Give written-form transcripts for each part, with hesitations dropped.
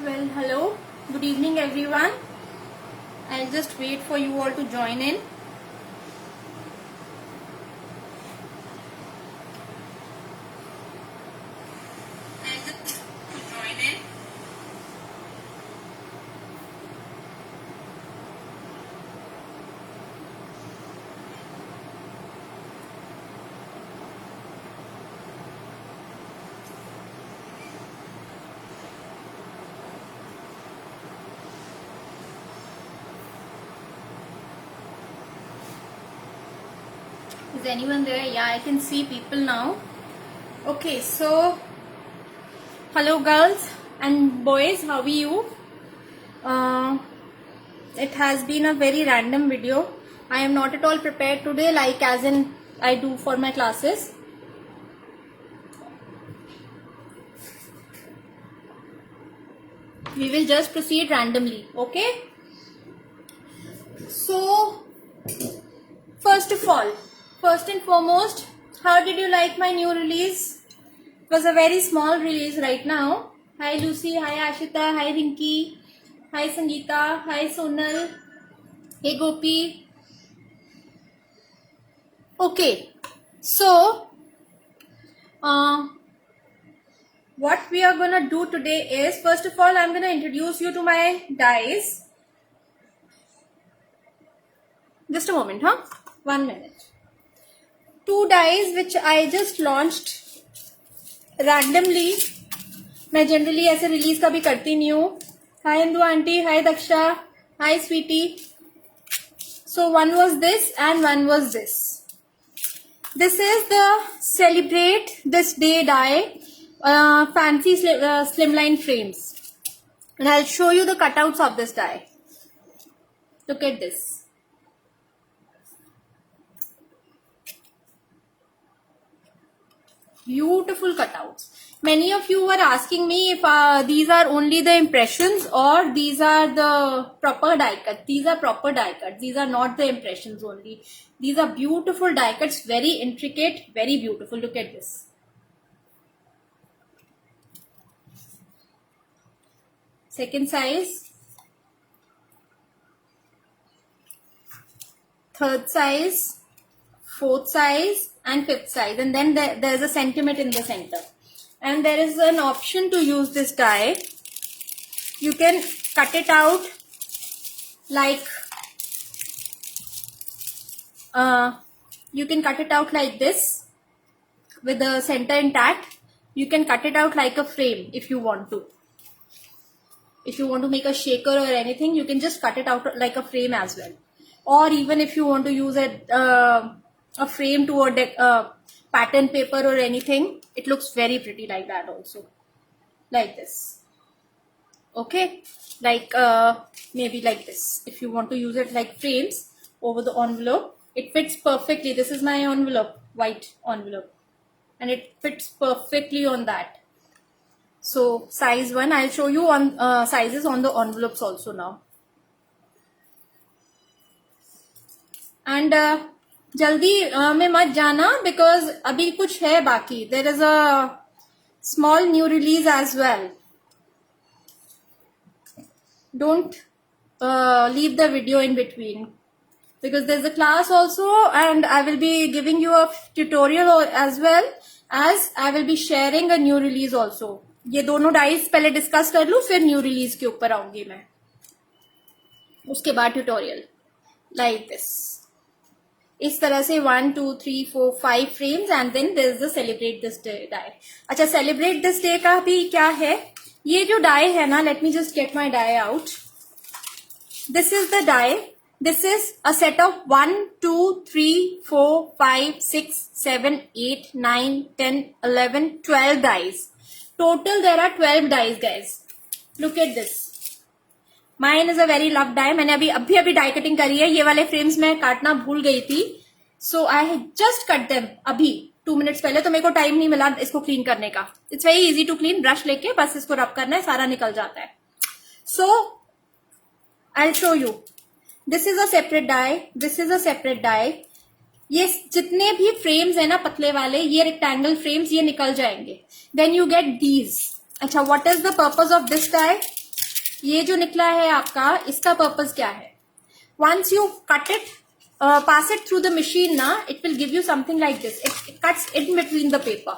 Well, hello, good evening everyone. I'll just wait for you all to join in. Is anyone there? Yeah, I can see people now. Okay, so hello girls and boys, how are you? It has been a very random video. I am not at all prepared today, like as in I do for my classes. We will just proceed randomly, okay? So, first and foremost, how did you like my new release? It was a very small release right now. Hi Lucy, hi Ashita, hi Rinki, hi Sangeeta, hi Sonal, hey Gopi. Okay, so what we are gonna do today is, first of all, I'm gonna introduce you to my dies. Just a moment, huh? 1 minute. 2 dies which I just launched randomly. मैं generally ऐसे release कभी करती नहीं हूँ. Hi Indu aunty, hi Daksha, hi Sweety. So one was this and one was this. This is the Celebrate This Day die, fancy slimline frames, and I'll show you the cutouts of this die. Look at this. Beautiful cutouts. Many of you were asking me if these are only the impressions or these are the proper die cuts. These are proper die cuts. These are not the impressions only. These are beautiful die cuts, very intricate, very beautiful. Look at this. Second size, third size, fourth size, and fifth size, and then there is a sentiment in the center. And there is an option to use this die. You can cut it out like this with the center intact. You can cut it out like a frame if you want to. If you want to make a shaker or anything, you can just cut it out like a frame as well. Or even if you want to use a frame to a pattern paper or anything, it looks very pretty like that also. Like this. Okay, like maybe like this. If you want to use it like frames over the envelope, it fits perfectly. This is my envelope, white envelope, and it fits perfectly on that. So size 1, I'll show you on sizes on the envelopes also now. And जल्दी में मत जाना because अभी कुछ है बाकी. There is a small new release as well. Don't leave the video in between because there's a class also, and I will be giving you a tutorial as well as I will be sharing a new release also. ये दोनों dice पहले discuss कर लूं, फिर new release के ऊपर आऊंगी मैं, उसके बाद ट्यूटोरियल. लाइक दिस, इस तरह से 1 2 3 4 5 frames and then there is the celebrate this day die. अच्छा, सेलिब्रेट दिस डे का भी क्या है, ये जो डाई है ना, let me just get my die out. This is the die. This is a set of 1 2 3 4 5 6 7 8 9 10 11 12 dies. Total there are 12 dies, guys. Look at this. Mine is a very loved die. मैंने अभी die cutting करी है. ये वाले frames मैं काटना भूल गई थी, so I just cut them अभी 2 मिनट्स पहले. तो मेरे को टाइम नहीं मिला इसको क्लीन करने का. It's very easy to clean. Brush लेके बस इसको रब करना है, सारा निकल जाता है. So I'll show you. This is a separate die. This is a separate die. ये जितने भी फ्रेम्स है ना पतले वाले, ये रेक्टेंगल फ्रेम्स, ये निकल जाएंगे. Then you get these. अच्छा, what is the purpose of this die? ये जो निकला है आपका, इसका पर्पज क्या है? Once you cut it, pass it through the machine na, it will give you something like this. It cuts in between the paper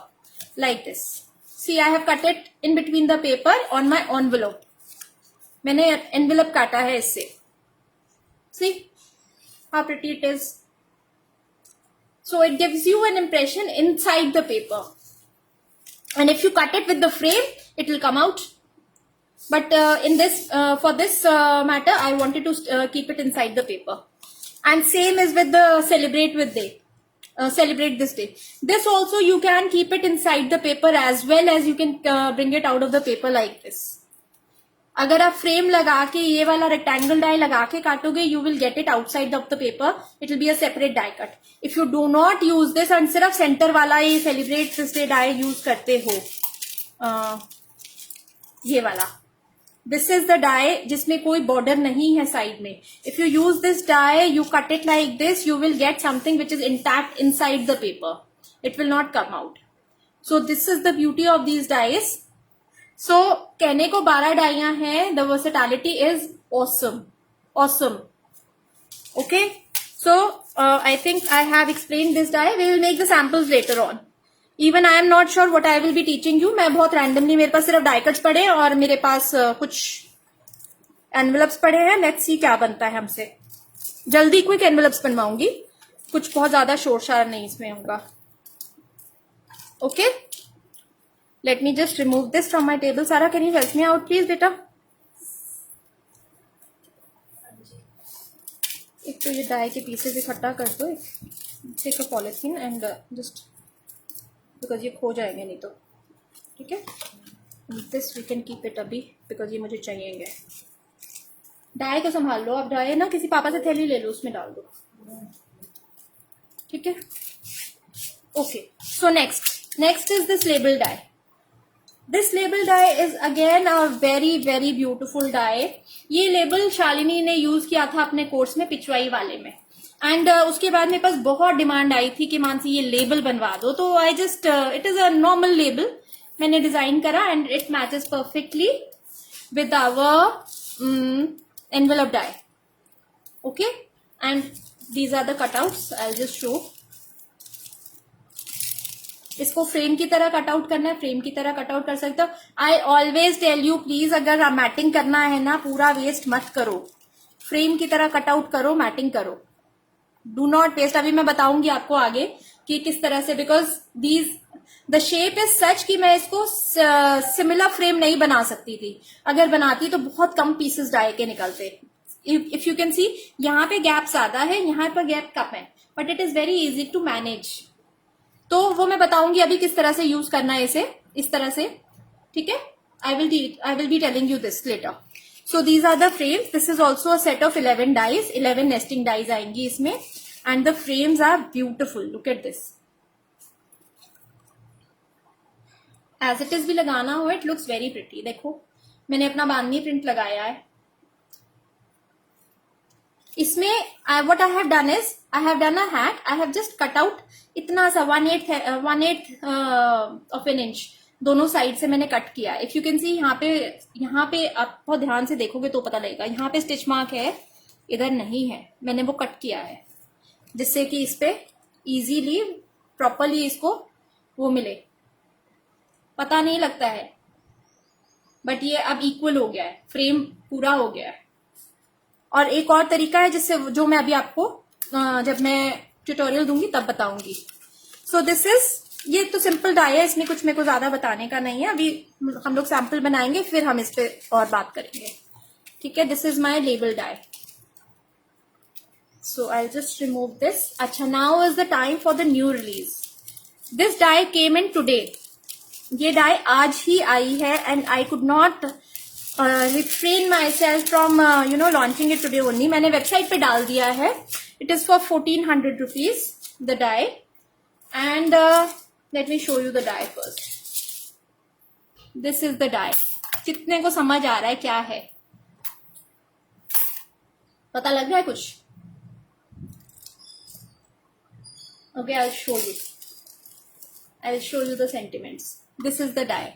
like this. See, I have cut it in between the paper on my envelope. मैंने envelope काटा है इससे. See how pretty it is. So it gives you an impression inside the paper. And if you cut it with the frame, it will come out. But in this, for this matter, I wanted to keep it inside the paper. And same is with the celebrate with day. Celebrate this day. This also you can keep it inside the paper as well as you can bring it out of the paper like this. अगर आप frame लगा के ये वाला rectangle die लगा के काटोगे, you will get it outside of the paper. It will be a separate die cut. If you do not use this and सिर्फ centre वाला ये celebrate this day die use करते हो, ये वाला, this is the die जिसमें कोई border नहीं है साइड में. If you use this die, you cut it like this, you will get something which is intact inside the paper. It will not come out. So this is the beauty of these dies. So कहने को 12 डाइयां हैं. The versatility is awesome. Awesome. Okay. So I think I have explained this die. We will make the samples later on. Even I am not sure what I will be teaching you. मैं बहुत randomly, मेरे पास सिर्फ die cuts पड़े और मेरे पास कुछ envelopes पड़े हैं. Let's see क्या बनता है हमसे. जल्दी quick envelopes बनवाऊंगी. कुछ बहुत ज्यादा शोर शार नहीं इसमें होगा. Okay. Let me just remove this from my table. Sarah, can you help me out, please, beta? एक तो ये डाई के पीसेस इकट्ठा कर दो. Take a polythene and just because ये खो जाएंगे नहीं तो, ठीक है. This we can keep it अभी because ये मुझे चाहिएंगे. डाई को संभाल लो आप. डाई ना किसी पापा से थैली ले लो, उसमें डाल दो, ठीक है. Okay. So next is this label die. This label die is again a very beautiful die. ये लेबल शालिनी ने यूज किया था अपने कोर्स में पिछवाई वाले में. एंड उसके बाद मेरे पास बहुत डिमांड आई थी कि मानसी ये लेबल बनवा दो. तो I just, it is a normal label मैंने डिजाइन करा and it matches perfectly with our envelope die. Okay. And these are the cutouts. I'll just show. इसको फ्रेम की तरह कटआउट करना है, फ्रेम की तरह कटआउट कर सकते हो. I always tell you please, अगर मैटिंग करना है ना, पूरा वेस्ट मत करो. फ्रेम की तरह कटआउट करो, मैटिंग करो. Do not waste. अभी मैं बताऊंगी आपको आगे कि किस तरह से, because these the shape is such कि मैं इसको सिमिलर फ्रेम नहीं बना सकती थी. अगर बनाती तो बहुत कम पीसेस डाई के निकलते. इफ यू कैन सी, यहाँ पे गैप ज्यादा है, यहाँ पर गैप कम है, but it is very easy to manage. तो वो मैं बताऊंगी अभी किस तरह से यूज करना है इसे, इस तरह से, ठीक है. I will be telling you this later. So these are the frames. This is also a set of 11 dies. 11 nesting dies आएंगी इसमें and the frames are beautiful. Look at this. As it is भी लगाना हो, it looks very pretty. देखो मैंने अपना बांधनी print लगाया है इसमें. what I have done is, I have done a hat. I have just cut out इतना सा 1/8 of an inch दोनों साइड से मैंने कट किया. इफ यू कैन सी, यहाँ पे आप बहुत ध्यान से देखोगे तो पता लगेगा. यहाँ पे स्टिच मार्क है, इधर नहीं है. मैंने वो कट किया है जिससे कि इस पे इजीली प्रॉपरली इसको वो मिले. पता नहीं लगता है, बट ये अब इक्वल हो गया है. फ्रेम पूरा हो गया है. और एक और तरीका है जिससे, जो मैं अभी आपको जब मैं ट्यूटोरियल दूंगी तब बताऊंगी. सो दिस इज, ये तो सिंपल डाई है, इसमें कुछ मेरे को ज्यादा बताने का नहीं है. अभी हम लोग सैंपल बनाएंगे, फिर हम इस पे और बात करेंगे, ठीक है. This is my label die. So I just remove this. अच्छा, now is the time for the new release. This die came in today. ये डाई आज ही आई है and I could not refrain myself from launching it today only. मैंने website पे डाल दिया है. It is for 1400 rupees the die. And let me show you the die first. This is the die. कितने को समझ आ रहा है क्या है? पता लग रहा है कुछ? Okay, I'll show you. I'll show you the sentiments. This is the die.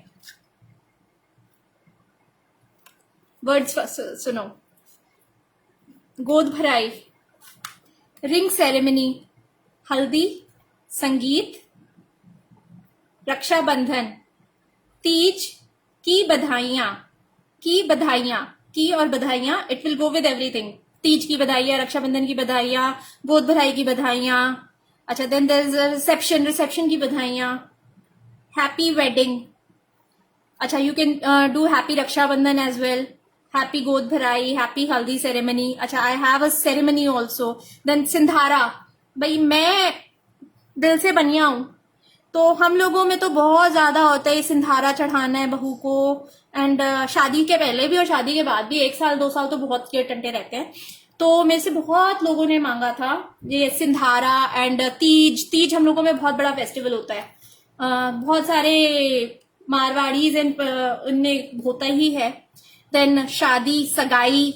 Words सुनो। गोद भराई, रिंग सेरेमनी, हल्दी, संगीत, रक्षाबंधन, तीज की बधाइयां, की और बधाइयां, it will go with everything. Teej की बधाइयां, रक्षाबंधन की बधाइयां, गोद भराई की बधाइयां, अच्छा देन देयर इज रिसेप्शन की बधाइयां, हैप्पी वेडिंग, अच्छा you can do happy Rakshabandhan as well, happy Godh Bharai, happy Haldi ceremony, अच्छा I have a ceremony also. Then Sindhara, भाई मैं दिल से बनिया हूं, तो हम लोगों में तो बहुत ज्यादा होता है, सिंधारा चढ़ाना है बहू को। एंड शादी के पहले भी और शादी के बाद भी 1 साल 2 साल तो बहुत के टंटे रहते हैं। तो मेरे से बहुत लोगों ने मांगा था ये सिंधारा। एंड तीज हम लोगों में बहुत बड़ा फेस्टिवल होता है। बहुत सारे मारवाड़ीज एंड उनमें होता ही है। देन शादी, सगाई,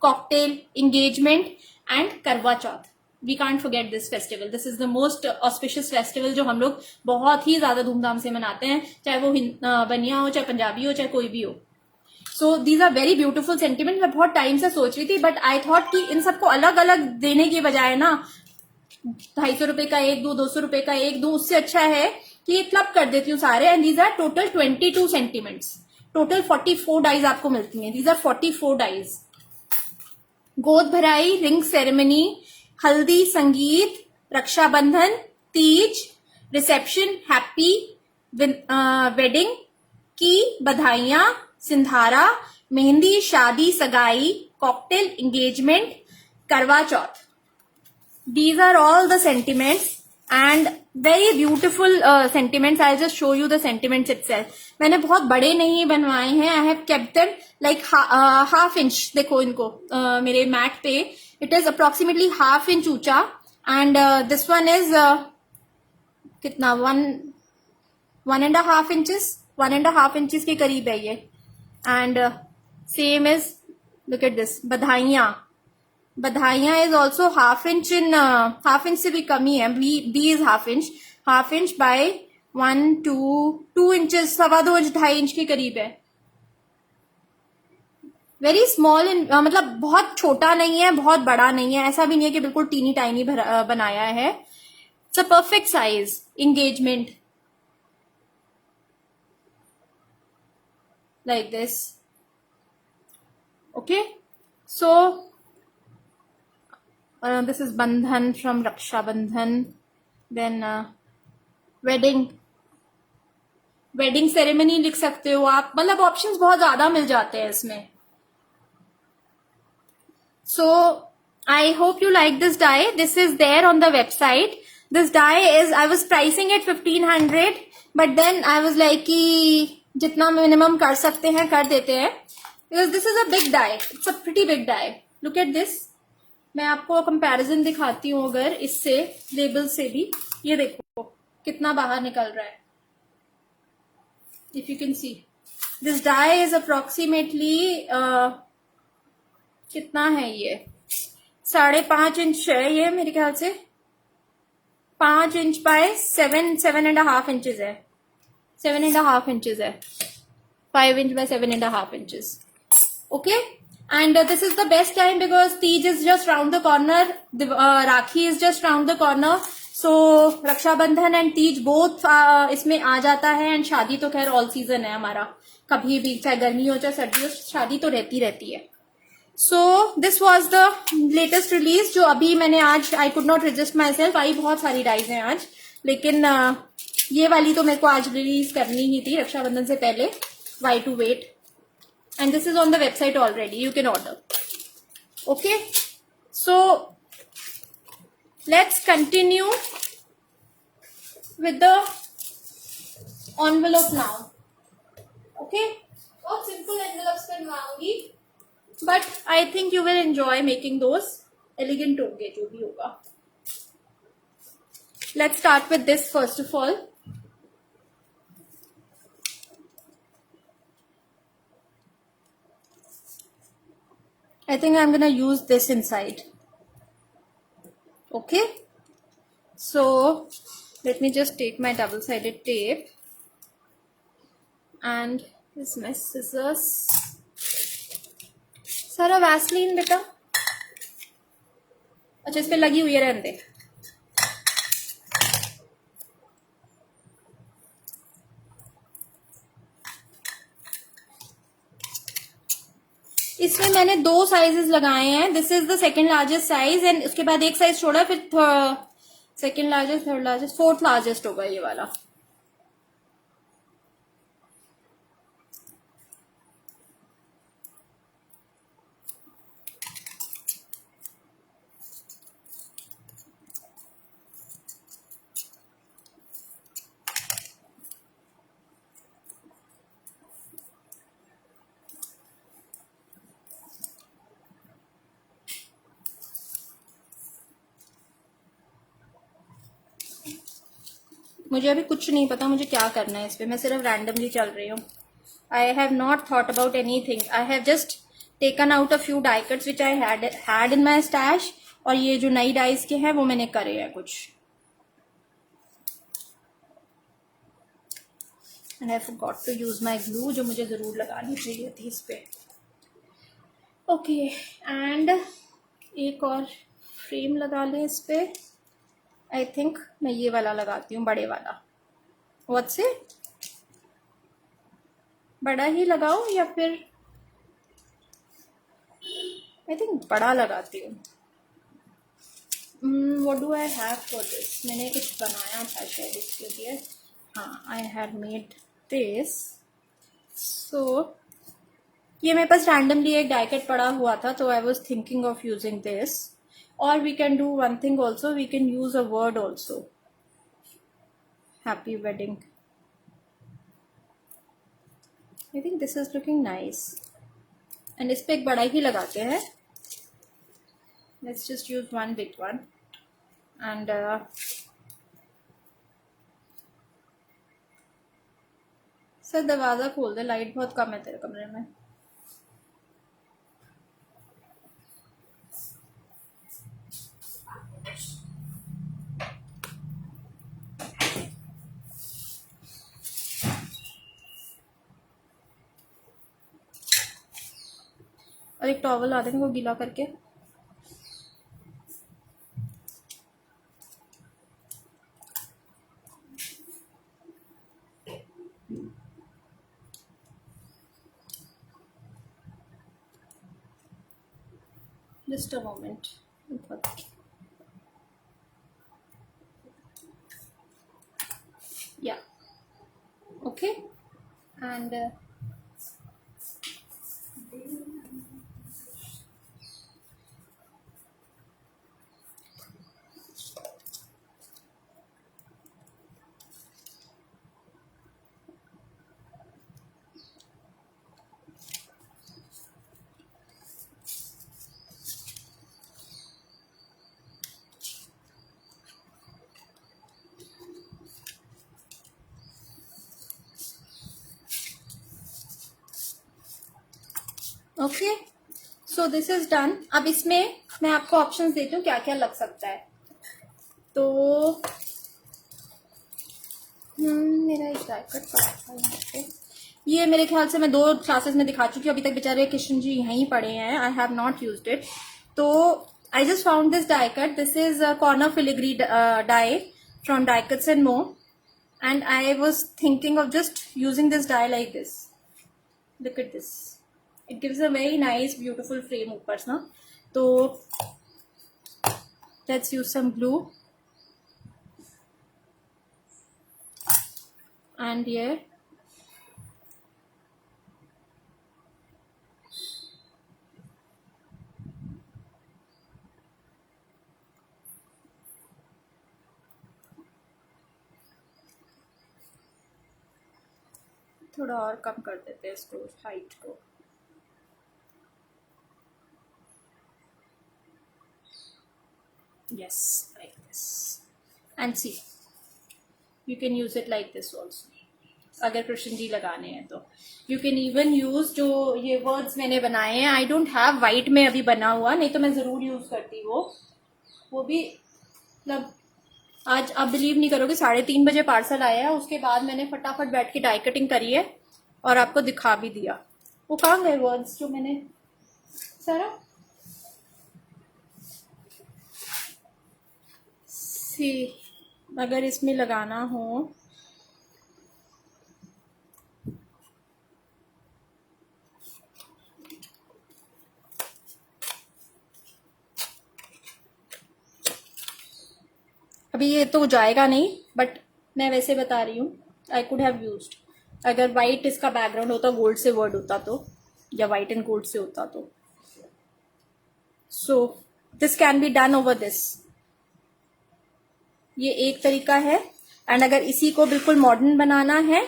cocktail, engagement and Karva Chauth. We can't forget this festival. This is the most auspicious festival जो हम लोग बहुत ही ज्यादा धूमधाम से मनाते हैं, चाहे वो बनिया हो, चाहे पंजाबी हो, चाहे कोई भी हो। So these are very beautiful sentiment. मैं बहुत टाइम से सोच रही थी, बट आई थॉट कि इन सबको अलग अलग देने के बजाय ना 250 रुपए का एक दो, 200 रुपए का एक दो, उससे अच्छा है कि क्लब कर देती हूँ सारे। And these are total 22 sentiments, total 44 dies आपको मिलती हैं। These are 44 dies. Godh Bharai, ring ceremony, Haldi, Sangeet, Rakshabandhan, Teej, reception, happy wedding, की बधाइयां, सिंधारा, मेहंदी, शादी, सगाई, कॉकटेल, एंगेजमेंट, करवा चौथ। These are all the sentiments and very beautiful sentiments. I'll just show you the sentiments itself. मैंने बहुत बड़े नहीं बनवाए हैं. I have kept them like half inch. देखो इनको मेरे मैट पे. It is approximately half inch ऊंचा and this one is कितना 1.5 inches. 1.5 inches के करीब है ये. And same is, look at this, बधाइयां is also half inch in half inch से भी कम ही है. B is half inch by 2 inches, 2.25 inch, 2.5 inch के करीब है. वेरी स्मॉल इन मतलब बहुत छोटा नहीं है, बहुत बड़ा नहीं है, ऐसा भी नहीं है कि बिल्कुल टीनी टाइनी बनाया है. It's a perfect size. Engagement like this. Okay, so this is bandhan from Raksha Bandhan. Then wedding ceremony लिख सकते हो आप. मतलब ऑप्शंस बहुत ज्यादा मिल जाते हैं इसमें. So I hope you like this die. This is there on the website. This die is, I was pricing it 1500, but then I was like कि जितना मिनिमम कर सकते हैं कर देते हैं, because this is a big die. It's a pretty big die. Look at this. मैं आपको कंपैरिजन दिखाती हूँ अगर इससे, लेबल से भी. ये देखो कितना बाहर निकल रहा है. If you can see, this die is approximately कितना है ये, 5.5 इंच है ये मेरे ख्याल से. 5 इंच बाय 7.5 इंचेस है. 7.5 inches है. 5 inch by 7.5 inches. Okay, and this is the best time because Tej is just round the corner. The Rakhi is just round the corner. So Raksha Bandhan and Tej both इसमें आ जाता है. And शादी तो खैर all season है हमारा, कभी भी चाहे गर्मी हो चाहे सर्दी हो, शादी तो रहती है. So this was the latest release जो अभी मैंने आज, I could not resist myself. आई बहुत सारी डाइज हैं आज, लेकिन ये वाली तो मेरे को आज रिलीज करनी ही थी रक्षाबंधन से पहले. Why to wait? And this is on the website already. You can order. Okay. So let's continue with the envelope now. Okay. बहुत simple envelopes बनवाऊंगी, but I think you will enjoy making those. Elegant होंगे जो भी होगा. Let's start with this first of all. I think I'm gonna use this inside. Okay. So let me just take my double-sided tape and this my scissors. सारा Vaseline बेटा, अच्छा इस पे लगी हुई है, रहने दे। इसमें मैंने 2 साइजेस लगाए हैं। This is the second largest size and उसके बाद एक साइज छोड़ा, फिर second largest, third largest, fourth largest होगा ये वाला। मुझे अभी कुछ नहीं पता मुझे क्या करना है इस पे, मैं सिर्फ रैंडमली चल रही हूँ। I have not thought about anything, I have just taken out a few die cuts which I had in my stash, और ये जो नई डाइज के हैं वो मैंने करे हैं कुछ। And I forgot to use my glue, जो मुझे जरूर लगानी चाहिए थी इस पे। ओके एंड एक और फ्रेम लगा लें इस पे। आई थिंक मैं ये वाला लगाती हूँ, बड़े वाला। व्हाट्स इट, बड़ा ही लगाओ या फिर, आई थिंक बड़ा लगाती हूँ। What do I have for this, मैंने कुछ बनाया था शायद इसके लिए। हाँ, I have made this. So ये मेरे पास रैंडमली एक डाई कट पड़ा हुआ था, तो I was thinking of using this. और we can do one thing also, we can use a word also, happy wedding. I think this is looking nice. And इस पे एक बड़ा ही लगाते हैं। Let's just use one big one and sir दरवाजा खोल दे, लाइट बहुत कम है तेरे कमरे में। और एक टॉवल ला देंगे वो गीला करके। Just a moment. Yeah. Okay. And okay, so this is done. अब इसमें मैं आपको ऑप्शंस देती हूँ क्या क्या लग सकता है। तो मेरा एक डाइकट पड़ा था यहाँ पे, ये मेरे ख्याल से मैं 2 क्लासेस में दिखा चुकी हूँ, अभी तक बेचारे किशन जी यहीं पड़े हैं। I have not used it. तो I just found this diecut, this is corner filigree die from diecuts and more, and I was thinking of just using this die like this. Look at this. It gives a very nice, beautiful frame ऊपर से ना। तो let's use some glue. And here थोड़ा और कम कर देते हैं इसको, हाइट को। Yes, like this. And see, you can use it like this also. अगर कृष्ण जी लगाने हैं तो यू कैन इवन यूज जो ये वर्ड्स मैंने बनाए हैं। आई डोंट हैव वाइट में अभी बना हुआ, नहीं तो मैं जरूर यूज करती वो भी। मतलब आज आप बिलीव नहीं करोगे, 3:30 बजे पार्सल आया है, उसके बाद मैंने फटाफट बैठ के डाई कटिंग करी है और आपको दिखा भी दिया। वो कहाँ गए वर्ड्स जो मैंने सारा सी अगर इसमें लगाना हो अभी ये तो जाएगा नहीं, बट मैं वैसे बता रही हूँ, आई कुड हैव यूज्ड, अगर वाइट इसका बैकग्राउंड होता, गोल्ड से वर्ड होता तो, या वाइट एंड गोल्ड से होता तो. So this can be done over this. ये एक तरीका है. एंड अगर इसी को बिल्कुल मॉडर्न बनाना है,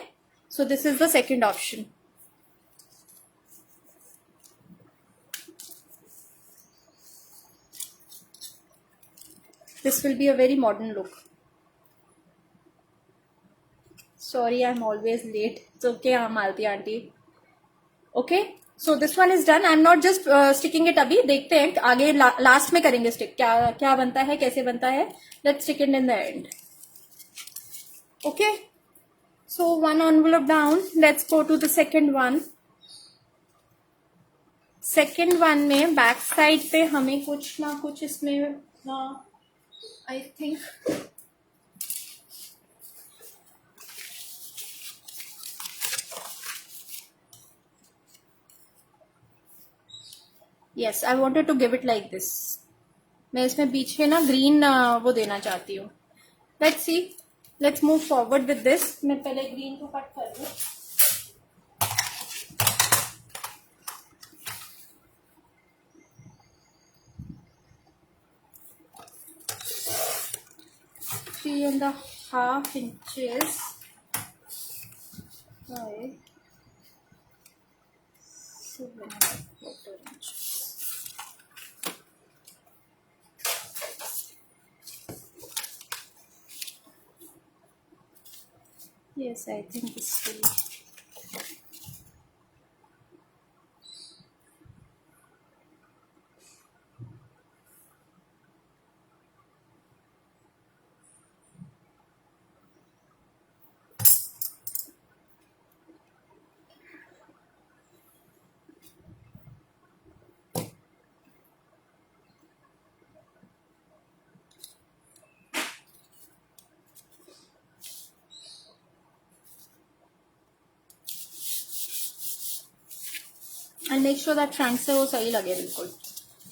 सो this is the second option. This will be a very modern look. Sorry, I'm always late. It's okay, Malti aunty. Okay, so this one is done. I'm not just sticking it अभी. देखते हैं आगे last में करेंगे stick. क्या क्या बनता है, कैसे बनता है. Let's stick it in the end. Okay. So one envelope down. Let's go to the second one. Second one में बैक साइड पे हमें कुछ ना कुछ इसमें I think yes, I wanted to give it like this. मैं इसमें पीछे ना ग्रीन वो देना चाहती हूँ. Let's see. Let's move forward with this. मैं पहले ग्रीन को कट कर दूँ. Three and a half inches by 7.25 inches. Yes, I think this will. I'll make sure that front से वो सही लगे बिल्कुल.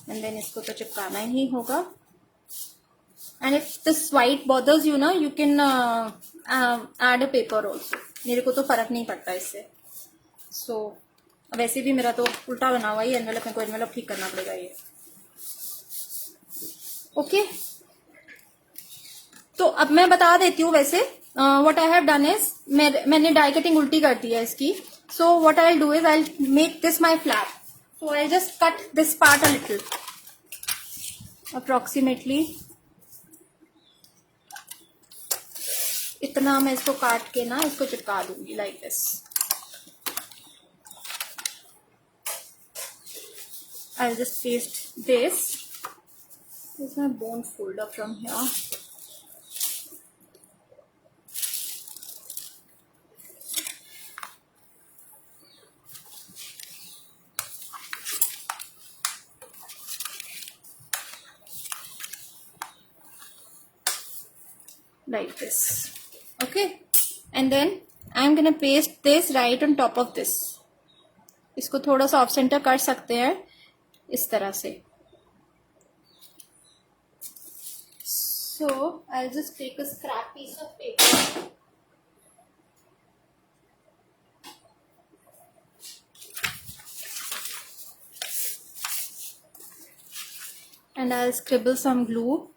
And then इसको तो चिपकाना ही होगा. And if this white bothers you ना, you can add a paper also. मेरे को तो फर्क नहीं पड़ता इससे. So वैसे भी मेरा तो उल्टा बना हुआ ही एनवेलप, मेरे को एनवेलप ठीक करना पड़ेगा ये. ओके. तो अब मैं बता देती हूँ वैसे. What I have done is, मैंने डाई कटिंग उल्टी कर दी है इसकी. So what I'll do is I'll make this my flap. So I'll just cut this part a little, approximately इतना मैं इसको काट के ना इसको चिपका दूंगी like this. I'll just paste this. This is my bone folder from here. Like this. Okay, and then I'm gonna paste this right on top of this. इसको थोड़ा सा ऑफ सेंटर कर सकते हैं इस तरह से. So I'll just take a scrap piece of paper. And I'll scribble some glue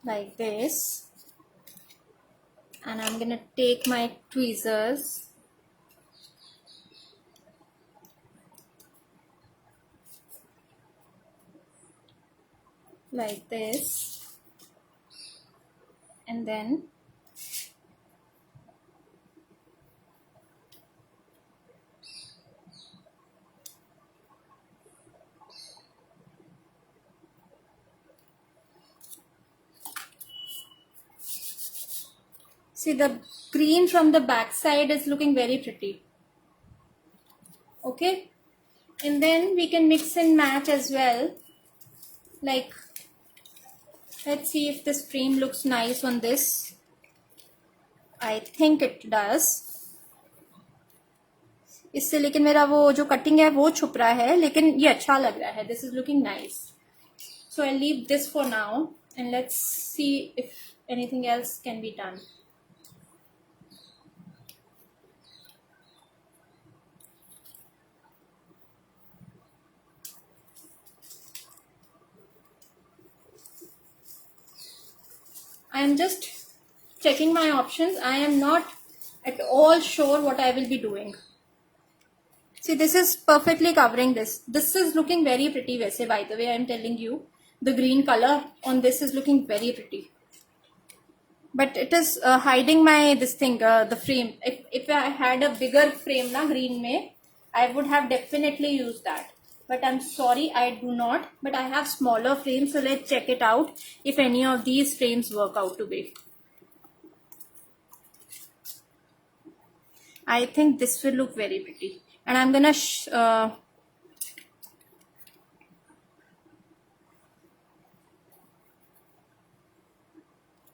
like this. And I'm gonna take my tweezers like this, and then see the green from the back side is looking very pretty. Okay, And then we can mix and match as well. Like, let's see if this frame looks nice on this. I think it does. इससे लेकिन मेरा वो जो cutting है वो छुप रहा है, लेकिन ये अच्छा लग रहा है. This is looking nice. So I'll leave this for now and let's see if anything else can be done. I am just checking my options. I am not at all sure what I will be doing. See, this is perfectly covering this. This is looking very pretty, वैसे, by the way, I am telling you. The green color on this is looking very pretty. But it is hiding my this thing, the frame. If I had a bigger frame na green mein, I would have definitely used that. But I'm sorry, I do not. But I have smaller frames, so let's check it out if any of these frames work out to be. I think this will look very pretty. And I'm gonna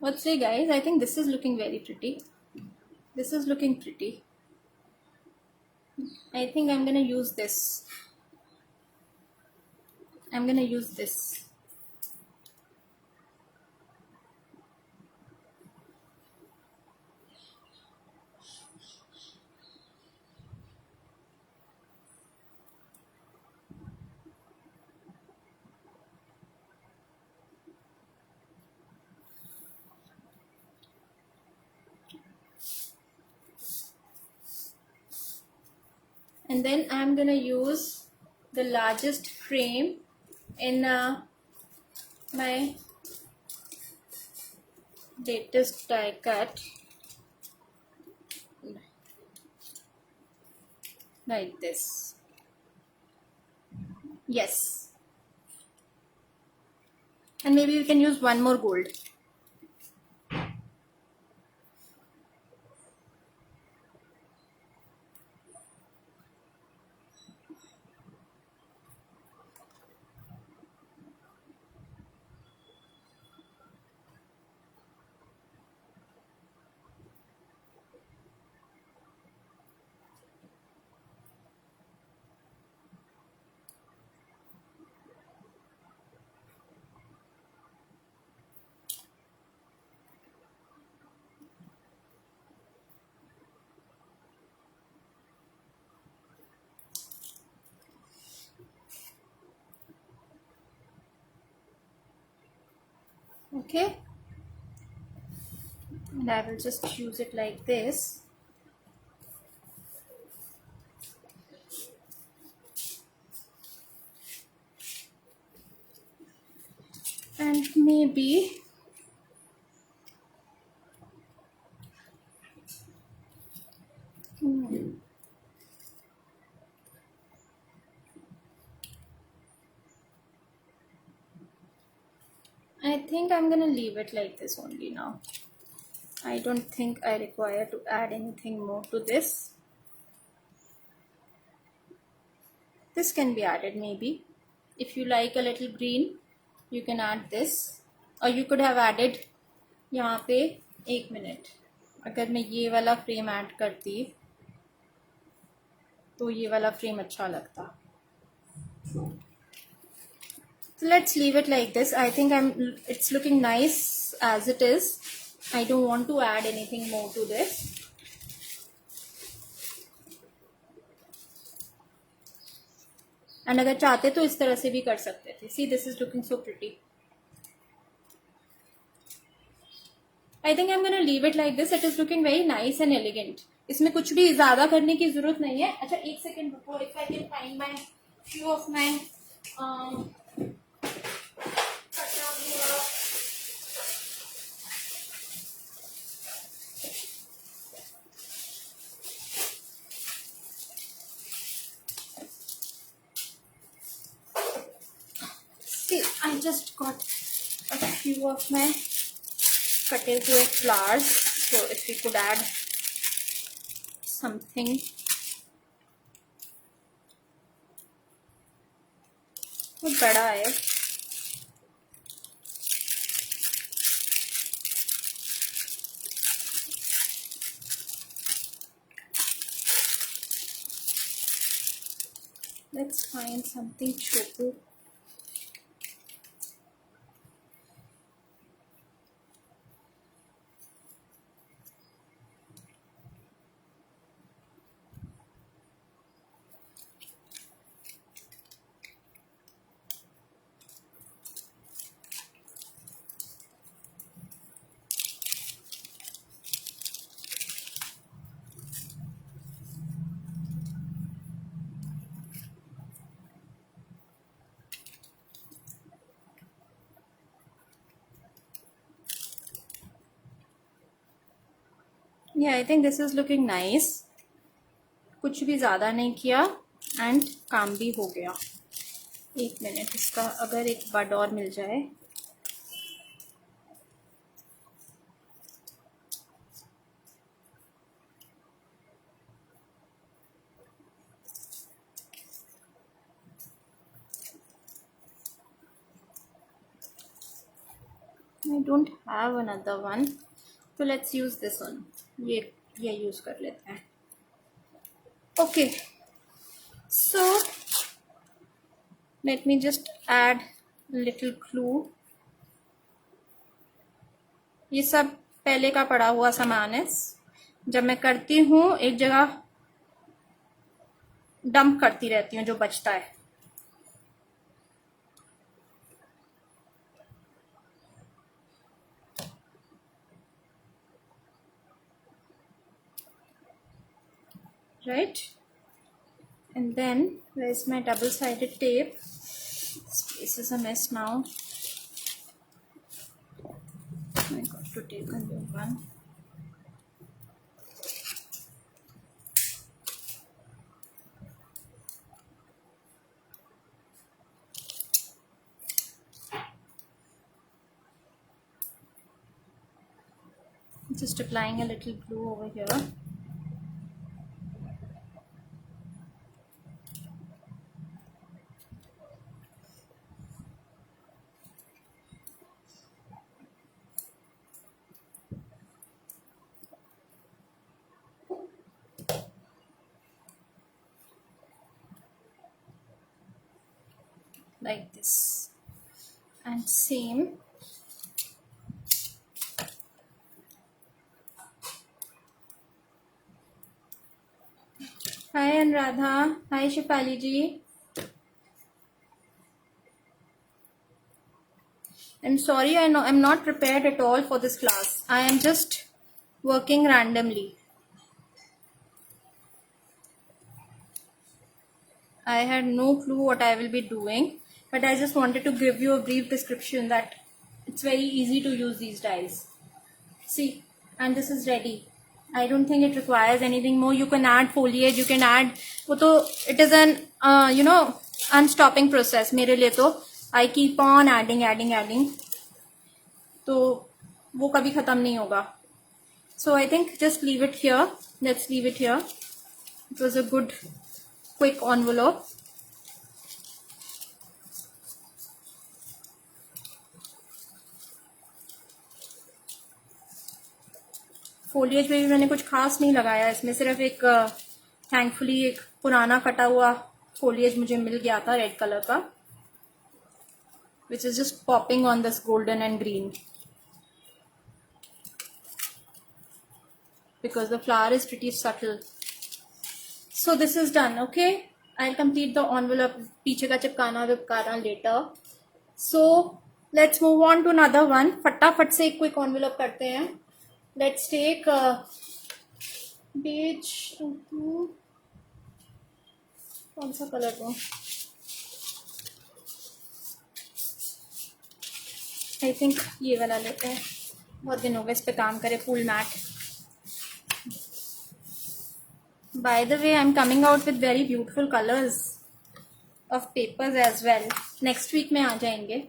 let's say, guys, I think this is looking very pretty. This is looking pretty. I think I'm gonna use this. I'm gonna use this. And then I'm gonna use the largest frame in my latest die cut, like this. Yes, and maybe we can use one more gold. Okay, and I will just use it like this. And maybe I think I'm gonna leave it like this only now. I don't think I require to add anything more to this. This can be added maybe. If you like a little green, you can add this. Or you could have added यहाँ पे 1 minute, अगर मैं ये वाला frame add करती तो ये वाला फ्रेम अच्छा लगता. So let's leave it like this. I think it's looking nice as it is. I don't want to add anything more to this. And अगर चाहते तो इस तरह से भी कर सकते थे. See, this is looking so pretty. I think I'm gonna leave it like this. It is looking very nice and elegant. इसमें कुछ भी ज़्यादा करने की ज़रूरत नहीं है. अच्छा, 1 सेकेंड रुको. If I can find my few of my see, I just got a few of my cutted हुए flowers. So if we could add something. बहुत बड़ा है। Let's find something Chhotu. Yeah, I think this is looking nice. कुछ भी ज़्यादा नहीं किया and काम भी हो गया। एक मिनट, इसका अगर एक बड और मिल जाए। I don't have another one, so let's use this one. ये यूज कर लेते हैं। Okay, so let me just add little glue. ये सब पहले का पड़ा हुआ सामान है। जब मैं करती हूँ एक जगह डंप करती रहती हूँ जो बचता है। Right? And then where's my double-sided tape? This place is a mess now. I got to take a new one. Just applying a little glue over here. Like this. And same. Hi Anuradha. Hi Shipali ji. I'm sorry, I know I'm not prepared at all for this class. I am just working randomly. I had no clue what I will be doing, but I just wanted to give you a brief description that it's very easy to use these dies. See, and this is ready. I don't think it requires anything more. You can add foliage, you can add, it is an unstopping process. मेरे लिए तो I keep on adding, तो वो कभी खत्म नहीं होगा. So I think just leave it here. Let's leave it here. It was a good quick envelope. Foliage में भी मैंने कुछ खास नहीं लगाया, इसमें सिर्फ एक थैंकफुली एक पुराना कटा हुआ फोलिएज मुझे मिल गया था रेड कलर का, which is just popping on this golden and green because the flower is pretty subtle. So this is done. Okay, I complete the envelope. पीछे का चिपकाना विपकाना later. So let's move on to another one. फटाफट से एक quick envelope करते हैं. Let's take beige. कौन सा कलर दूँ? I think ये वाला लेते हैं. बहुत दिन हो गए इस पे काम करे. Pool mat. By the way, I'm coming out with very beautiful colors of papers as well. Next week में आ जाएंगे.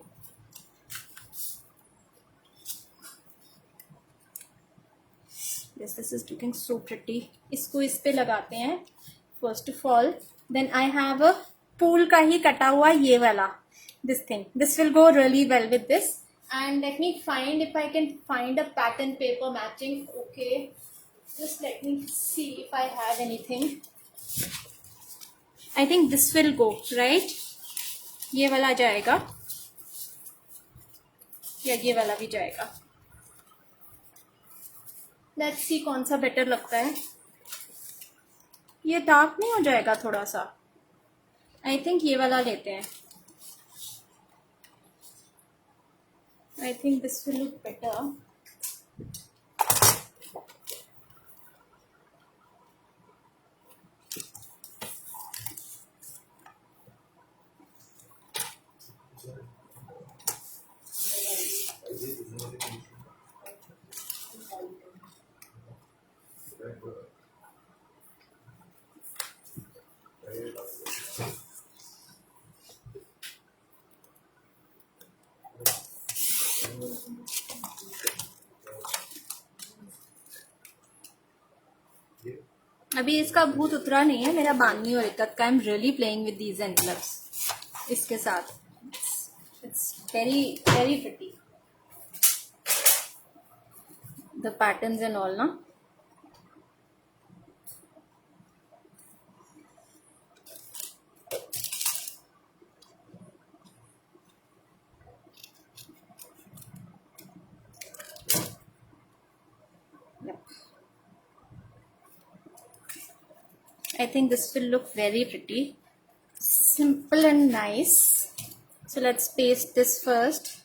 This is looking so pretty. इसको इस पे लगाते हैं first of all. Then I have a pool का ही कटा हुआ ये वाला. this thing. This will go really well with this. And let me find if I can find a pattern paper matching. Okay, just let me see if I have anything. I think this will go, right? ये वाला जाएगा या ये वाला भी जाएगा. Let's see कौन सा बेटर लगता है. ये डार्क नहीं हो जाएगा थोड़ा सा? I think ये वाला लेते हैं. I think this will look better. अभी इसका भूत उतरा नहीं है मेरा बांधनी और इकत का. I am really playing with these envelopes इसके साथ. It's very very pretty the patterns and all ना. I think this will look very pretty, simple and nice. So let's paste this first.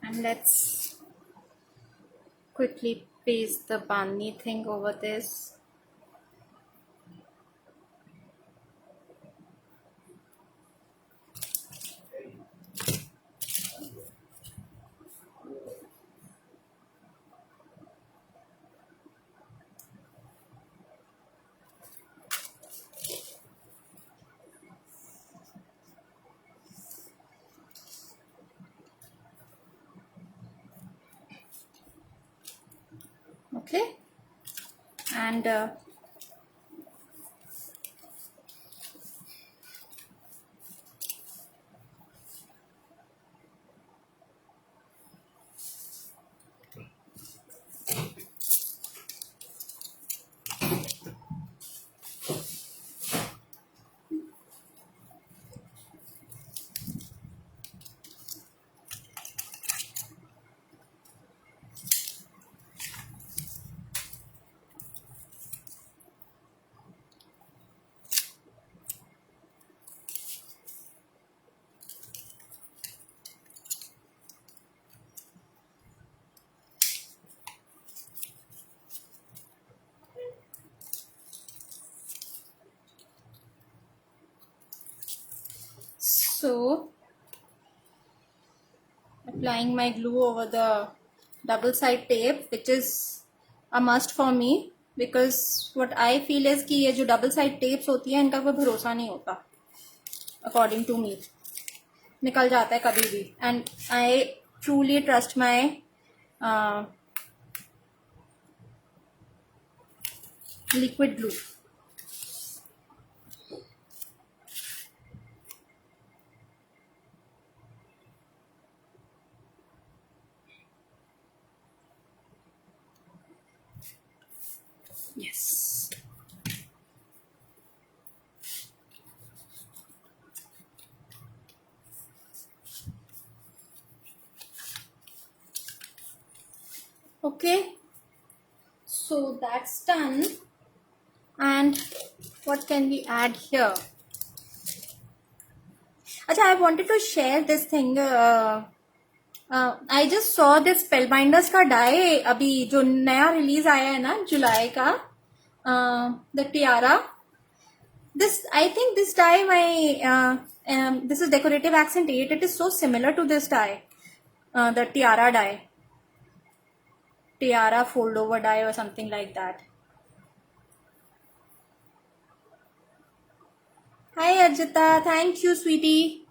And let's quickly paste the bandhni thing over this. Okay, and so applying my glue over the double side tape, which is a must for me, because what I feel is कि ये जो double side tapes होती है इनका कोई भरोसा नहीं होता, according to me. निकल जाता है कभी भी. And I truly trust my liquid glue. Yes. Okay, so that's done. And what can we add here? Acha, I wanted to share this thing. I just saw this Spellbinders का die अभी जो नया release आया है ना जुलाई का, the tiara. This, I think this die this is Decorative Accent 8. It is so similar to this die, the tiara die, tiara fold over die or something like that. Hi Arjita, thank you sweetie.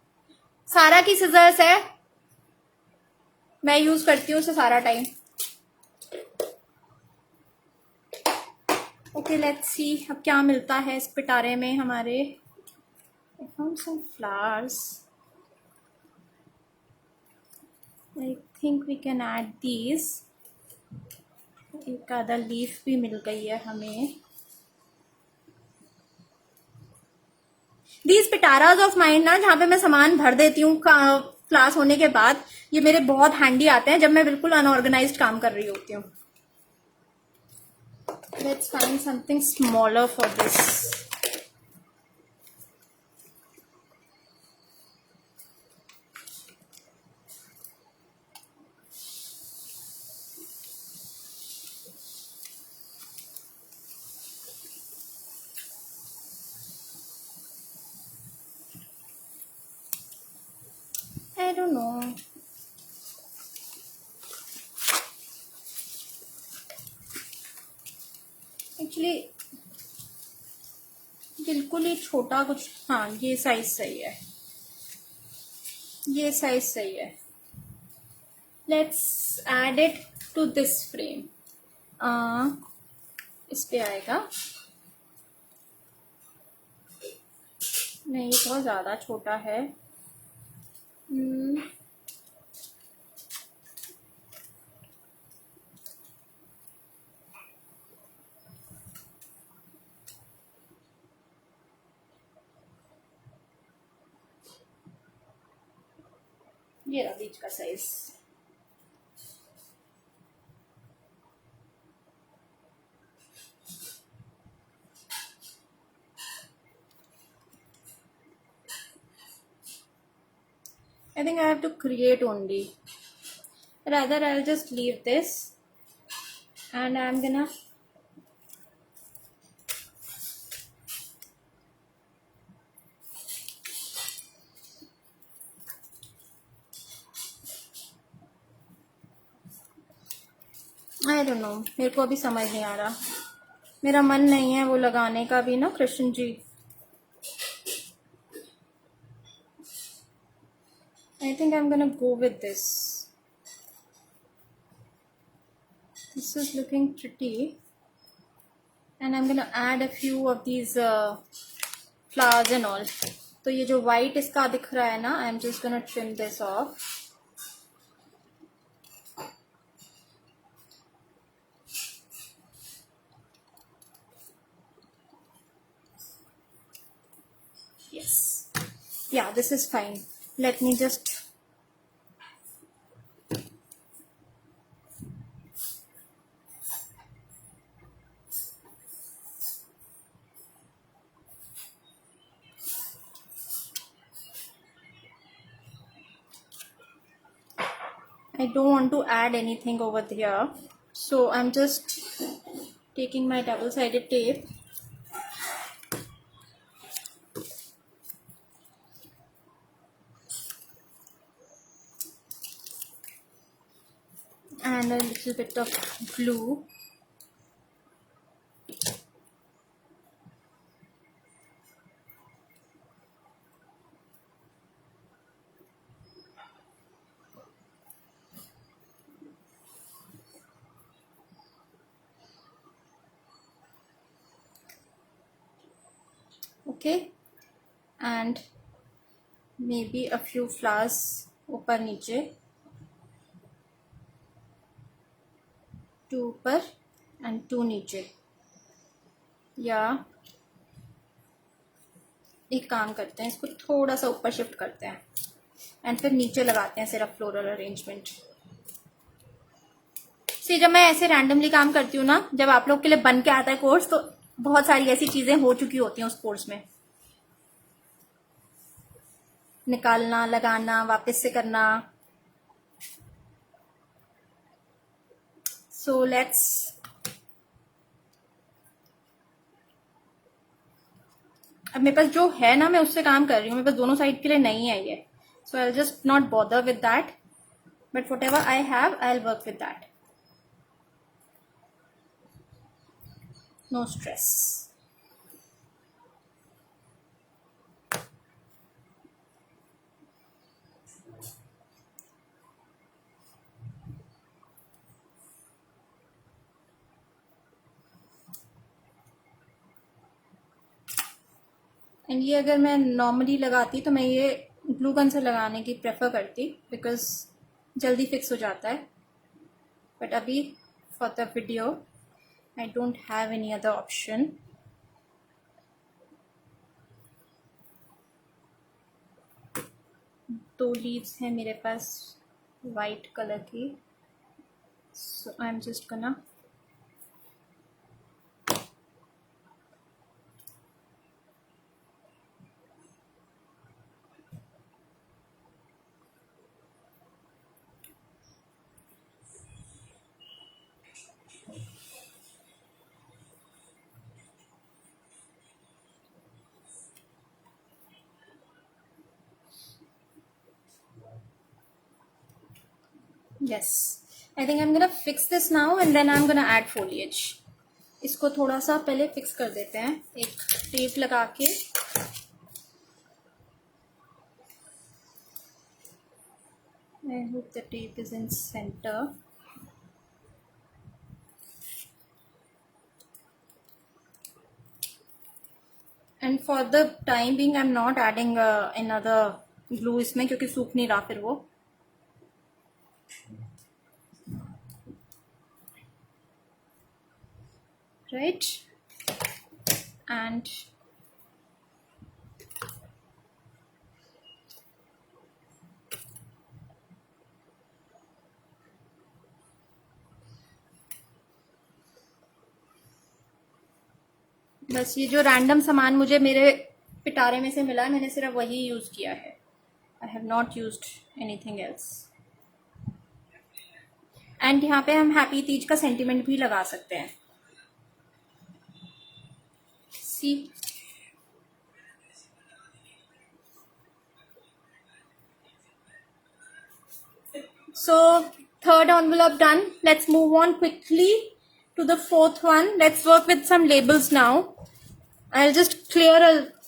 सारा की scissors है, मैं use करती हूँ उसे सारा time. Okay let's see अब क्या मिलता है इस पिटारे में हमारे। I found some flowers. I think we can add these. एक आधा लीफ भी मिल गई है हमें। These पिटाराज ऑफ माइंड ना, जहाँ पे मैं सामान भर देती हूँ क्लास होने के बाद, ये मेरे बहुत हैंडी आते हैं जब मैं बिल्कुल अनऑर्गेनाइज्ड काम कर रही होती हूँ। Let's find something smaller for this. I don't know. Actually, बिल्कुल ही छोटा कुछ, हाँ ये साइज सही है, ये साइज सही है। Let's add it to this frame. इस पे आएगा, नहीं ये बहुत ज्यादा छोटा है। ये रहा बीच का size. I think I have to create only. Rather, I'll just leave this and I'm gonna I don't know, मेरे को अभी समझ नहीं आ रहा, मेरा मन नहीं है वो लगाने का भी ना Krishna ji. I think I'm gonna go with this. This is looking pretty. And I'm gonna add a few of these flowers and all. तो ये जो white इसका दिख रहा है ना, I'm just gonna trim this off. Yes. Yeah, this is fine. Let me just I don't want to add anything over here, so I'm just taking my double-sided tape and a little bit of glue. Okay, and maybe a few flowers ऊपर नीचे, 2 ऊपर and 2 नीचे। या एक काम करते हैं, इसको थोड़ा सा ऊपर शिफ्ट करते हैं एंड फिर नीचे लगाते हैं सिर्फ फ्लोरल अरेंजमेंट। सी जब मैं ऐसे रैंडमली काम करती हूँ ना, जब आप लोग के लिए बन के आता है कोर्स, तो बहुत सारी ऐसी चीजें हो चुकी होती हैं उस कोर्स में, निकालना, लगाना, वापस से करना। सो लेट्स अब मेरे पास जो है ना, मैं उससे काम कर रही हूँ, मेरे पास दोनों साइड के लिए नहीं है ये, so I just not bother with that, but whatever I have I will work with that, no stress. And ये अगर मैं नॉर्मली लगाती तो मैं ये ग्लू गन से लगाने की प्रेफर करती, बिकॉज जल्दी फिक्स हो जाता है. बट अभी for the video I don't have any other option. दो लीव्स हैं मेरे पास वाइट कलर की, so I'm just gonna yes, I think I'm gonna fix this now and then I'm gonna add foliage. इसको थोड़ा सा पहले fix कर देते हैं एक टेप लगा के. I hope the tape is in center. And for the time being I'm not adding another glue इसमें, क्योंकि सूख नहीं रहा फिर वो. Right, and बस ये जो रैंडम सामान मुझे मेरे पिटारे में से मिला है मैंने सिर्फ वही यूज किया है. आई have not used anything else. And यहाँ पे हम हैप्पी तीज का सेंटिमेंट भी लगा सकते हैं. सी, so third envelope done. Let's move on quickly to the fourth one. Let's work with some labels now. I'll just clear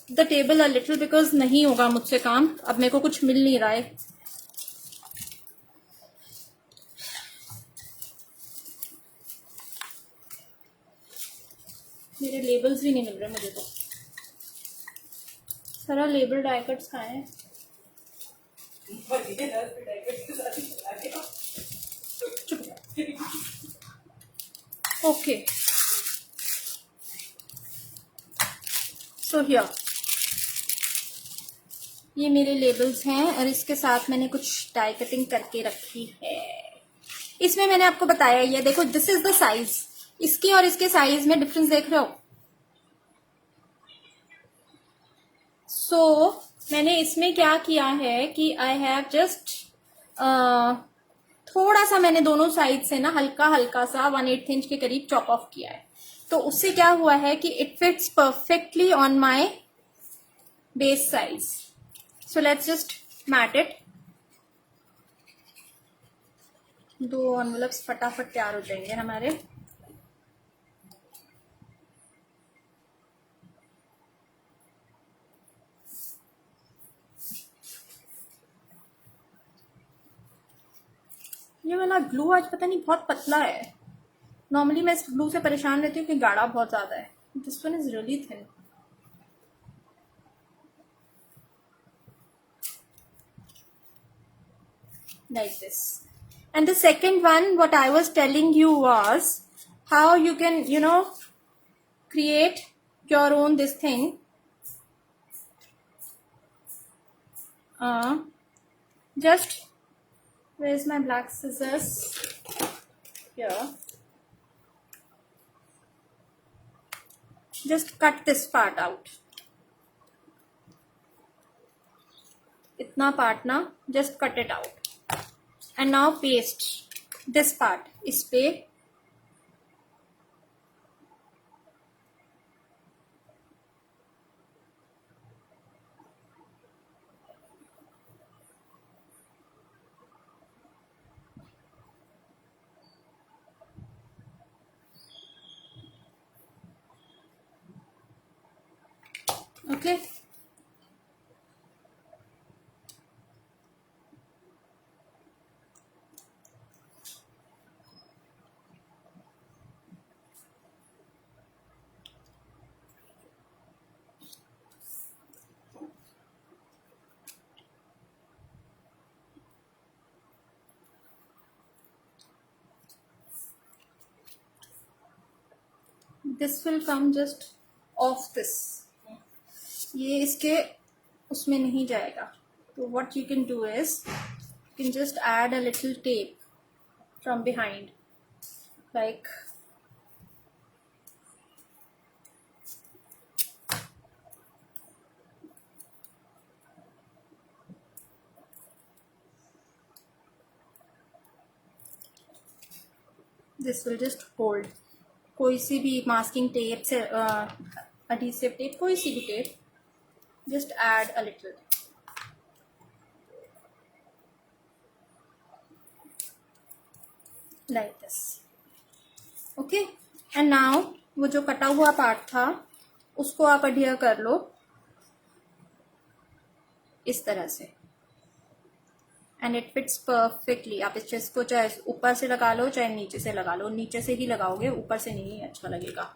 the table a little because नहीं होगा मुझसे काम. अब मेरे को कुछ मिल नहीं रहा है. मेरे लेबल्स भी नहीं मिल रहे मुझे तो. सारा लेबल डाई कट्स कहाँ है? ओके, सो हियर ये मेरे लेबल्स हैं और इसके साथ मैंने कुछ डाई कटिंग करके रखी है. इसमें मैंने आपको बताया ये देखो, दिस इज द साइज. इसके और इसके साइज में डिफरेंस देख रहे हो. सो मैंने इसमें क्या किया है कि आई हैव जस्ट थोड़ा सा मैंने दोनों साइड से ना हल्का हल्का सा 1/8 इंच के करीब चॉप ऑफ किया है. तो उससे क्या हुआ है कि it fits perfectly on my base size. So let's just mat it. दो एनवलप्स फटाफट तैयार हो जाएंगे हमारे. ये वाला ग्लू आज पता नहीं बहुत पतला है. नॉर्मली मैं इस ग्लू से परेशान रहती हूँ कि गाढ़ा बहुत ज्यादा है. This one is really thin. Like this. And the second one, what I was telling you was how you can, create your own this thing. Just, where's my black scissors? Here. Just cut this part out. Itna part na, just cut it out. And now paste this part इस पे. Okay, this will come just of this, ये इसके उसमें नहीं जाएगा. तो what you can do is you can just add a little tape from behind, like this will just hold. कोई सी भी मास्किंग टेप से adhesive टेप, कोई सी भी tape, just add a little like this. Okay, and now वो जो कटा हुआ part था उसको आप adhere कर लो इस तरह से, and it fits perfectly. आप इस चीज को चाहे ऊपर से लगा लो चाहे नीचे से लगा लो, नीचे से ही लगाओगे, ऊपर से नहीं अच्छा लगेगा.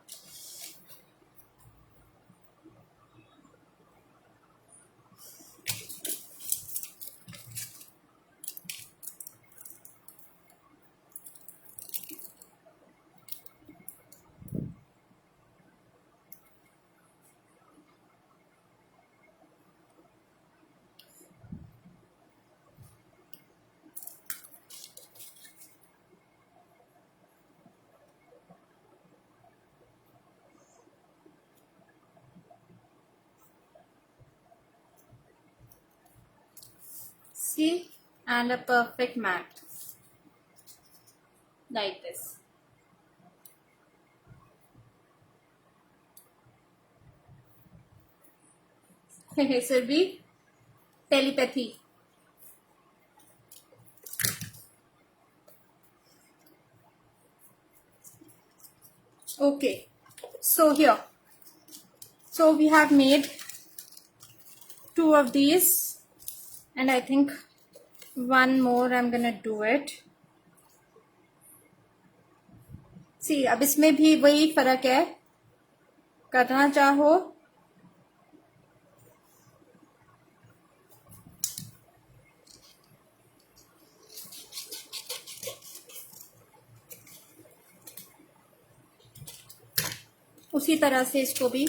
See, and a perfect mat like this. This will be telepathy. Okay, so here, so we have made 2 of these, and I think one more I'm gonna do it. See, अब इसमें भी वही फर्क है, करना चाहो उसी तरह से इसको भी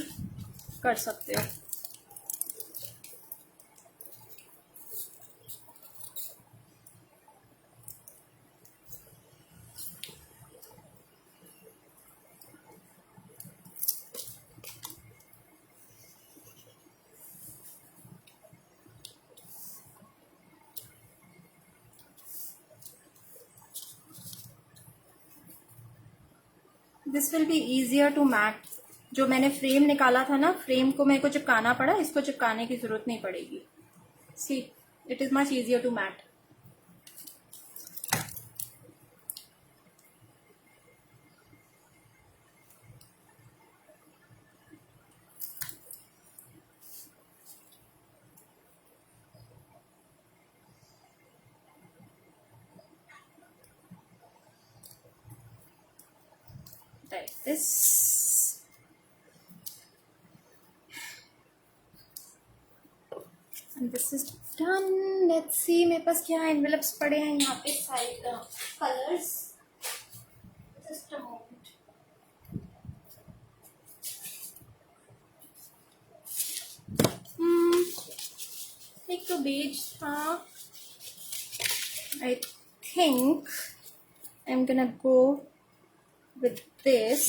कर सकते हो. This will be easier to mat. जो मैंने फ्रेम निकाला था ना, फ्रेम को मेरे को चिपकाना पड़ा, इसको चिपकाने की जरूरत नहीं पड़ेगी. See, it is much easier to mat. Like this. And this is done. Let's see मेरे पास क्या envelopes पड़े हैं यहाँ पे, side colors. Just a moment. एक तो beige था. I think I'm gonna go with this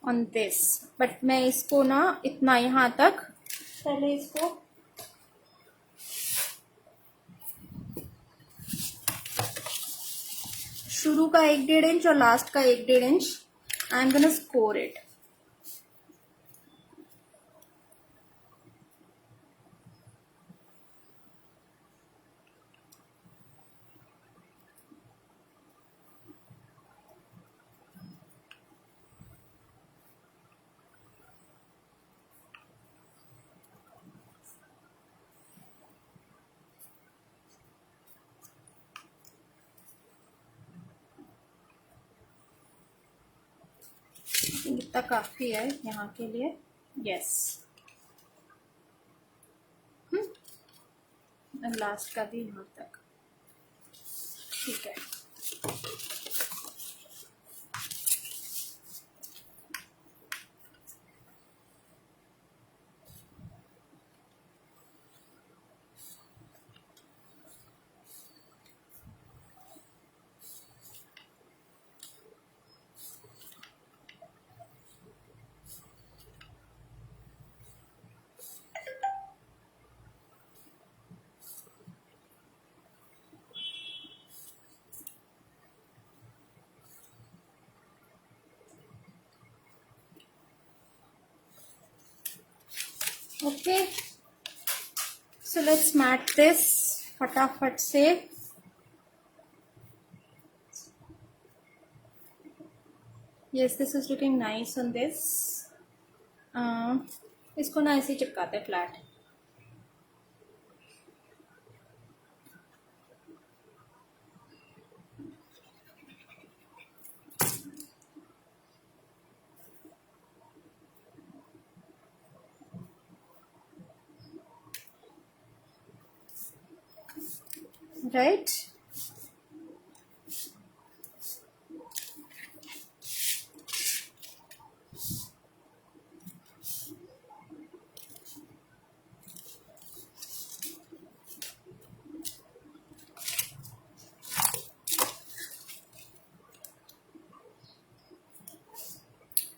on this, but मैं इसको ना इतना यहाँ तक पहले इसको शुरू का 1.5 इंच और लास्ट का 1.5 inch I am gonna score it. इतना काफी है यहाँ के लिए. यस, लास्ट का भी यहाँ तक ठीक है. Okay, so let's mat this फटाफट से. Yes, this is looking nice on this. इसको ना ऐसे ही चिपकाते हैं फ्लैट. Right?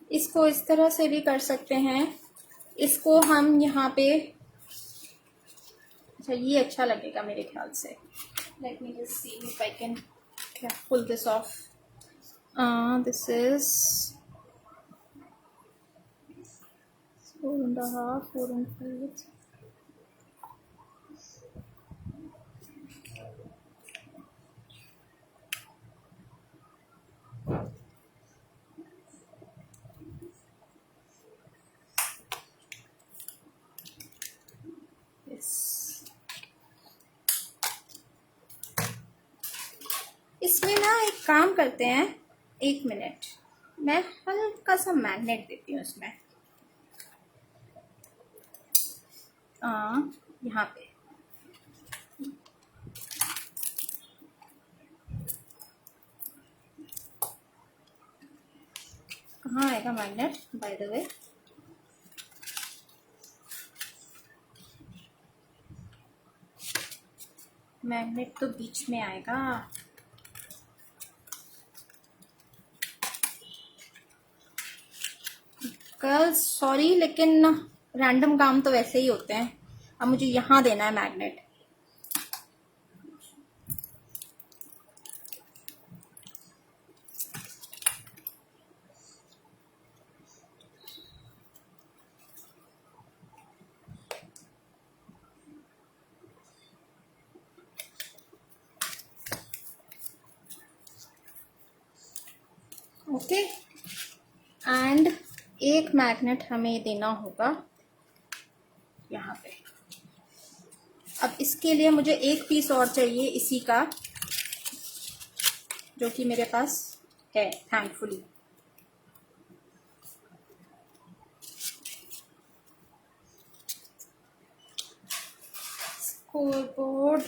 इसको इस तरह से भी कर सकते हैं. इसको हम यहाँ पे, अच्छा ये अच्छा लगेगा मेरे ख्याल से. Let me just see if I can pull this off. This is 4.5, 4.5. इसमें ना एक काम करते हैं, 1 मिनट, मैं हल्का सा मैग्नेट देती हूँ इसमें. यहाँ पे कहाँ आएगा magnet by the way? Magnet तो बीच में आएगा. गर्ल्स सॉरी, लेकिन रैंडम काम तो वैसे ही होते हैं. अब मुझे यहाँ देना है मैग्नेट. ओके, एंड एक मैग्नेट हमें देना होगा यहाँ पे. अब इसके लिए मुझे एक पीस और चाहिए इसी का, जो कि मेरे पास है thankfully. Scoreboard,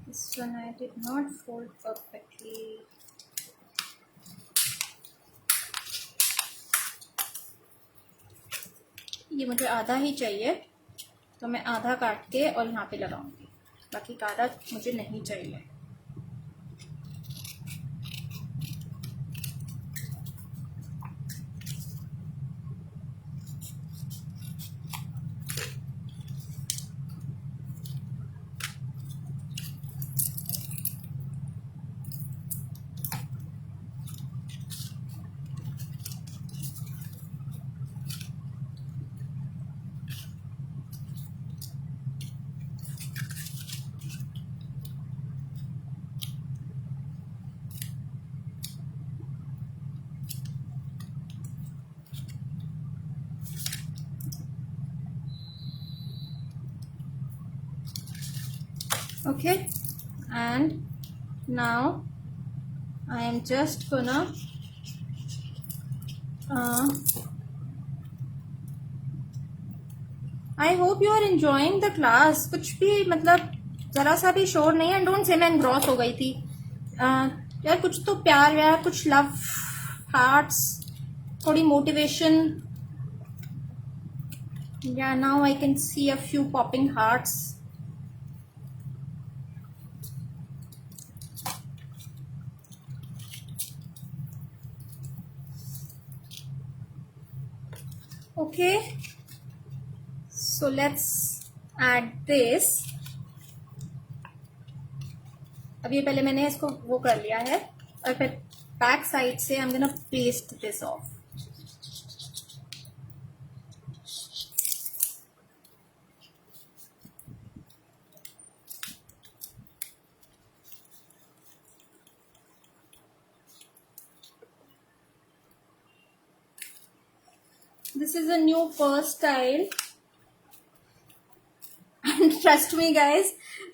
this one I did not fold perfectly. ये मुझे आधा ही चाहिए, तो मैं आधा काट के और यहाँ पे लगाऊंगी. बाकी का आधा मुझे नहीं चाहिए. Okay, and now I am just gonna I hope you are enjoying the class. कुछ भी मतलब जरा सा भी शोर नहीं है. डोंट से मैं एनग्रॉस हो गई थी. यार कुछ तो प्यार व्यार, कुछ लव हार्ट्स, थोड़ी motivation. Yeah, now I can see a few popping hearts. Okay, so let's add this. अब ये पहले मैंने इसको वो कर लिया है और फिर बैक साइड से आई am gonna paste this of. This is a new purse style. And trust me guys,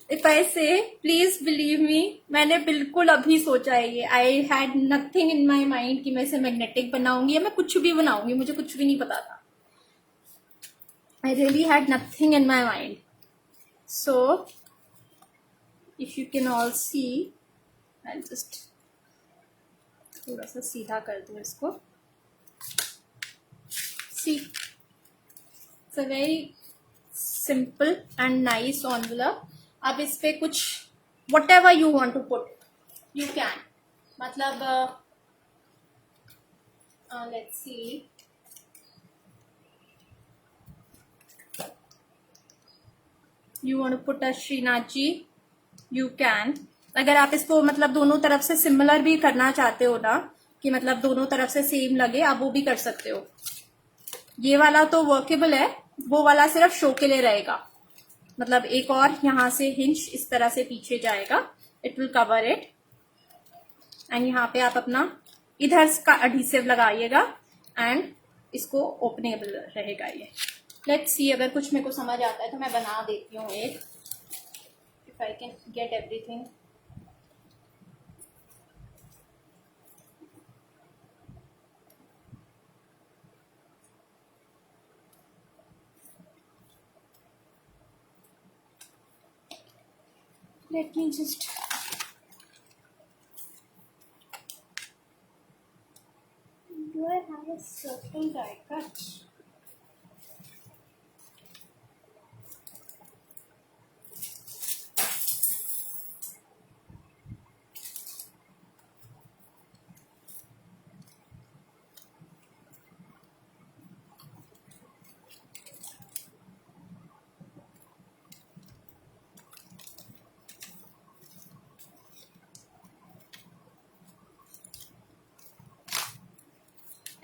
if I say, please believe me, मैंने बिल्कुल अभी सोचा है ये. I had nothing in my mind कि मैं इसे मैग्नेटिक बनाऊंगी या मैं कुछ भी बनाऊंगी, मुझे कुछ भी नहीं पता था. I really had nothing in my mind. So if you can all see, I'll just थोड़ा सा सीधा कर दूं इसको. See, it's a very simple and nice envelope. अब इस पे कुछ whatever you want to put, you can. मतलब let's see. You want to put a Srinath ji, you can. अगर आप इसको मतलब दोनों तरफ से सिमिलर भी करना चाहते हो ना, कि मतलब दोनों तरफ से सेम लगे, आप वो भी कर सकते हो. ये वाला तो वर्केबल है, वो वाला सिर्फ शो के लिए रहेगा. मतलब एक और यहाँ से हिंज इस तरह से पीछे जाएगा, it will cover it. And यहाँ पे आप अपना इधर का एडहेसिव लगाइएगा एंड इसको ओपनेबल रहेगा ये. लेट्स सी, अगर कुछ मेरे को समझ आता है तो मैं बना देती हूँ एक, if I can get everything. Let me just do I have a circle die cut?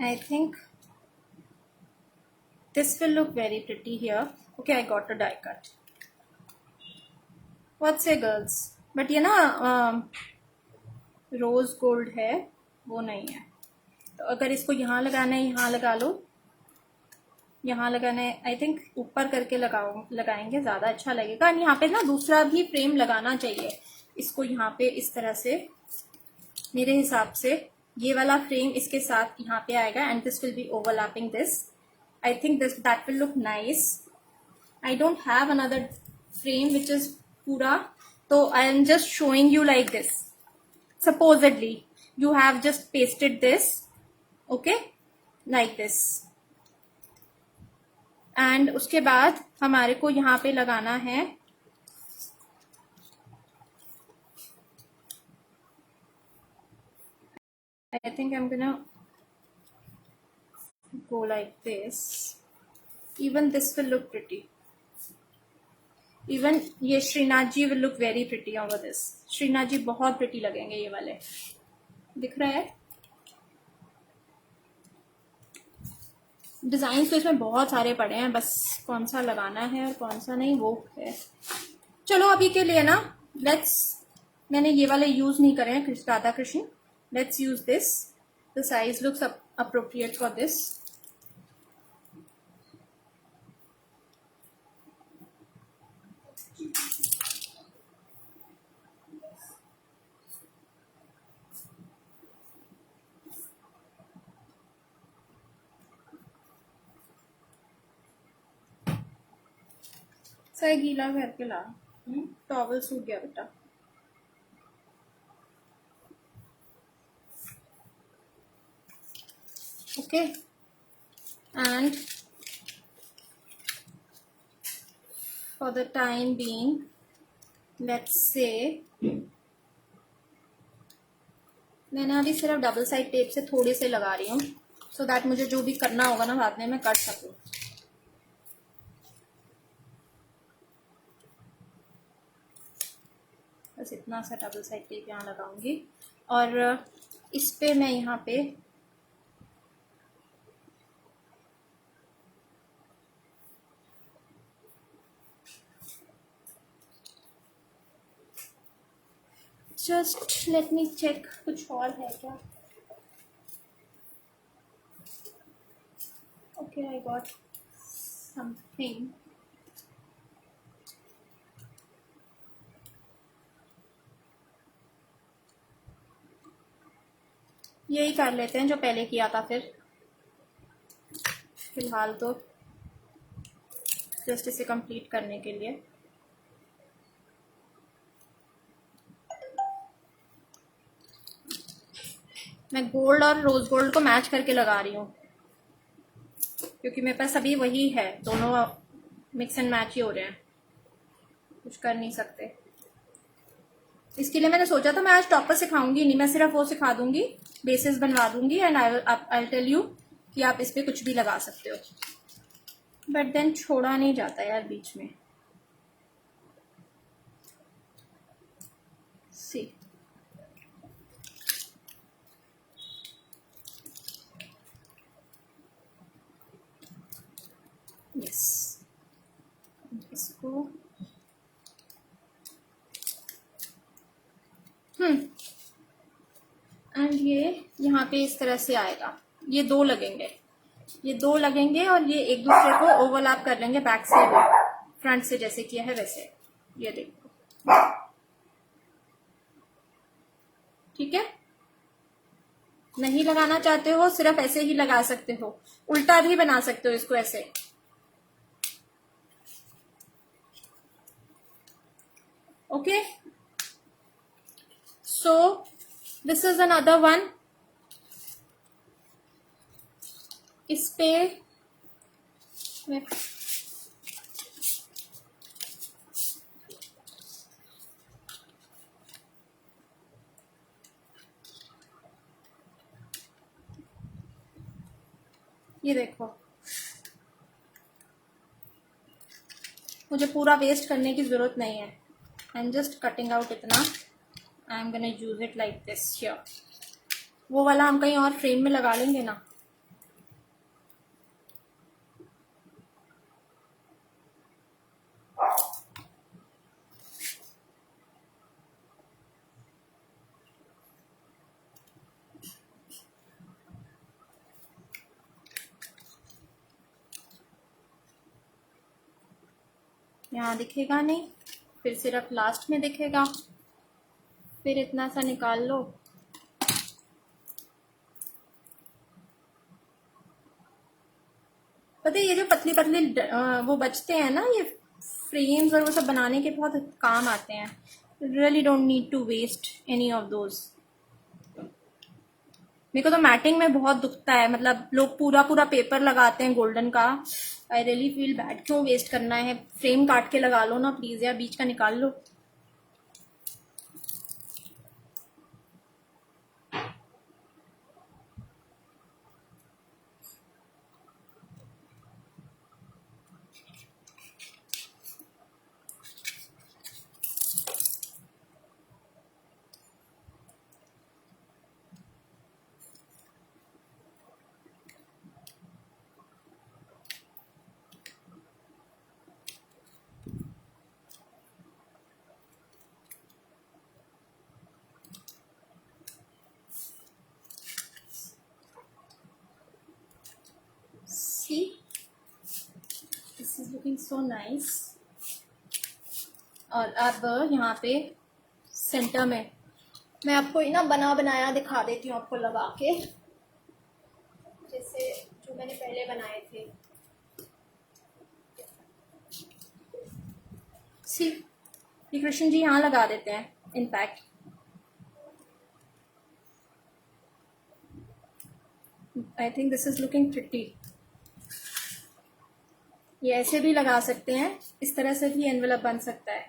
I think this will look very pretty here. Okay, I got a die cut. What say girls? But ये ना rose gold है, वो नहीं है. तो अगर इसको यहाँ लगाना है, यहाँ लगा लो. यहाँ लगाना है, आई थिंक ऊपर करके लगाएंगे ज्यादा अच्छा लगेगा. और यहाँ पे ना दूसरा भी फ्रेम लगाना चाहिए. इसको यहाँ पे इस तरह से, मेरे हिसाब से ये वाला फ्रेम इसके साथ यहाँ पे आएगा and this will B overlapping this. I think this that will look nice. I don't have another frame which is पूरा, तो आई am just showing you like this. Supposedly you have just pasted this, okay, like this. And उसके बाद हमारे को यहाँ पे लगाना है I think I'm gonna go like this. Even this will look pretty. Even ये Shrinath ji will look very pretty over this. Shrinath ji बहुत pretty लगेंगे ये वाले. दिख रहा है? डिजाइन तो इसमें बहुत सारे पड़े हैं, बस कौन सा लगाना है और कौन सा नहीं वो है. चलो अभी के लिए ना लेट्स, मैंने ये वाले यूज नहीं करे हैं Radha Krishna. Let's use this. The size looks appropriate for this. सही गीला करके ला. टॉवल सूख गया बेटा. Okay, and for the time being, let's say मैंने अभी सिर्फ डबल साइड टेप से थोड़े से लगा रही हूँ. सो दैट मुझे जो भी करना होगा ना बाद में मैं कर सकूँ। बस इतना सा डबल साइड टेप यहाँ लगाऊंगी और इस पे मैं यहाँ पे जस्ट लेट मी चेक कुछ और है क्या। Okay I got something. यही कर लेते हैं जो पहले किया था फिर फिलहाल तो जस्ट इसे कंप्लीट करने के लिए। मैं गोल्ड और रोज गोल्ड को मैच करके लगा रही हूँ क्योंकि मेरे पास अभी वही है, दोनों मिक्स एंड मैच ही हो रहे हैं, कुछ कर नहीं सकते। इसके लिए मैंने सोचा था मैं आज टॉपर सिखाऊंगी नहीं, मैं सिर्फ वो सिखा दूंगी, बेसिस बनवा दूंगी एंड आई टेल यू कि आप इस पे कुछ भी लगा सकते हो। बट देन छोड़ा नहीं जाता यार बीच में। सी यस, इसको एंड ये यहाँ पे इस तरह से आएगा। ये दो लगेंगे, ये दो लगेंगे और ये एक दूसरे को ओवरलैप कर लेंगे बैक से, वो फ्रंट से जैसे किया है वैसे। ये देखो, ठीक है। नहीं लगाना चाहते हो सिर्फ ऐसे ही लगा सकते हो, उल्टा भी बना सकते हो इसको ऐसे। Okay, so this is another one. इस पे मैं ये देखो, मुझे पूरा वेस्ट करने की जरूरत नहीं है। I am just cutting out इतना। I am gonna use it like this here. वो वाला हम कहीं और फ्रेम में लगा लेंगे ना। यहाँ दिखेगा नहीं, फिर सिर्फ लास्ट में दिखेगा, फिर इतना सा निकाल लो। पता है ये जो पतली पतली वो बचते हैं ना, ये फ्रेम्स और वो सब बनाने के बहुत काम आते हैं। Really don't need to waste any of those. मेरे को तो मैटिंग में बहुत दुखता है, मतलब लोग पूरा पूरा पेपर लगाते हैं गोल्डन का। आई रियली फील बैड, क्यों वेस्ट करना है, फ्रेम काट के लगा लो ना प्लीज, या बीच का निकाल लो। See, this is looking so nice। और अब यहाँ पे सेंटर में मैं आपको ना बना बनाया दिखा देती हूँ, आपको लगा के, जैसे जो मैंने पहले बनाए थे। सी, ये कृष्ण जी यहाँ लगा देते हैं in fact. I think this is looking pretty. ये ऐसे भी लगा सकते हैं, इस तरह से भी एनवेलप बन सकता है।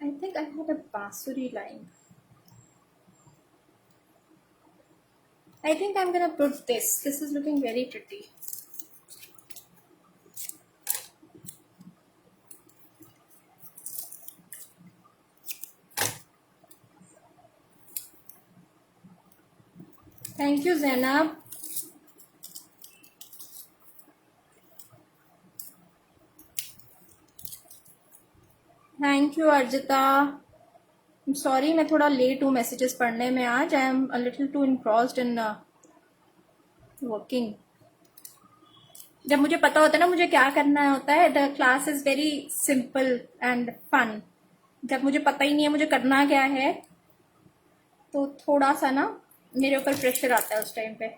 आई थिंक आई हैव अ बांसुरी line. I think I'm gonna put this. This is looking very pretty. Thank you, Zainab. Thank you, Arjita. I'm sorry, मैं थोड़ा लेट हूँ मैसेजेस पढ़ने में आज. I am a little too engrossed in working. जब मुझे पता होता है ना मुझे क्या करना होता है, the class is very simple and fun. जब मुझे पता ही नहीं है मुझे करना क्या है तो थोड़ा सा ना मेरे ऊपर प्रेशर आता है उस टाइम पे.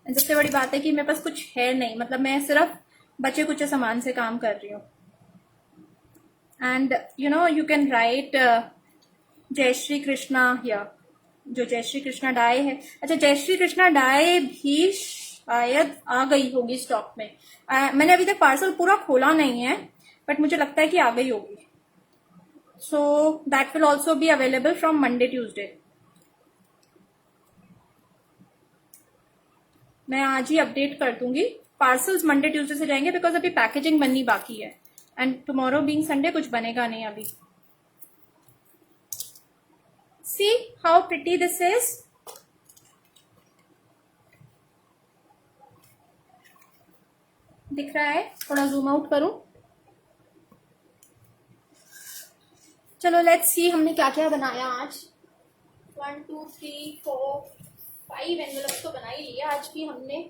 सबसे बड़ी बात है कि मेरे पास कुछ है नहीं, मतलब मैं सिर्फ बचे कुछ सामान से काम कर रही हूँ. And you know you can write जय श्री कृष्णा हियर. जो जय श्री कृष्णा डाई है, अच्छा जय श्री कृष्णा डाई भी शायद आ गई होगी स्टॉक में. मैंने अभी तक पार्सल पूरा खोला नहीं है बट मुझे लगता है कि आ गई होगी. So that will also be available from Monday Tuesday. मैं आज ही अपडेट कर दूंगी. पार्सल्स मंडे ट्यूजडे से जाएंगे बिकॉज अभी पैकेजिंग बननी बाकी है एंड टुमारो बीइंग संडे कुछ बनेगा नहीं अभी. See how pretty this is. दिख रहा है? थोड़ा जूम आउट करूं. चलो लेट्स सी हमने क्या क्या बनाया आज. 1 2 3 4 5 एनवेलप्स तो बना ही लिया आज भी हमने.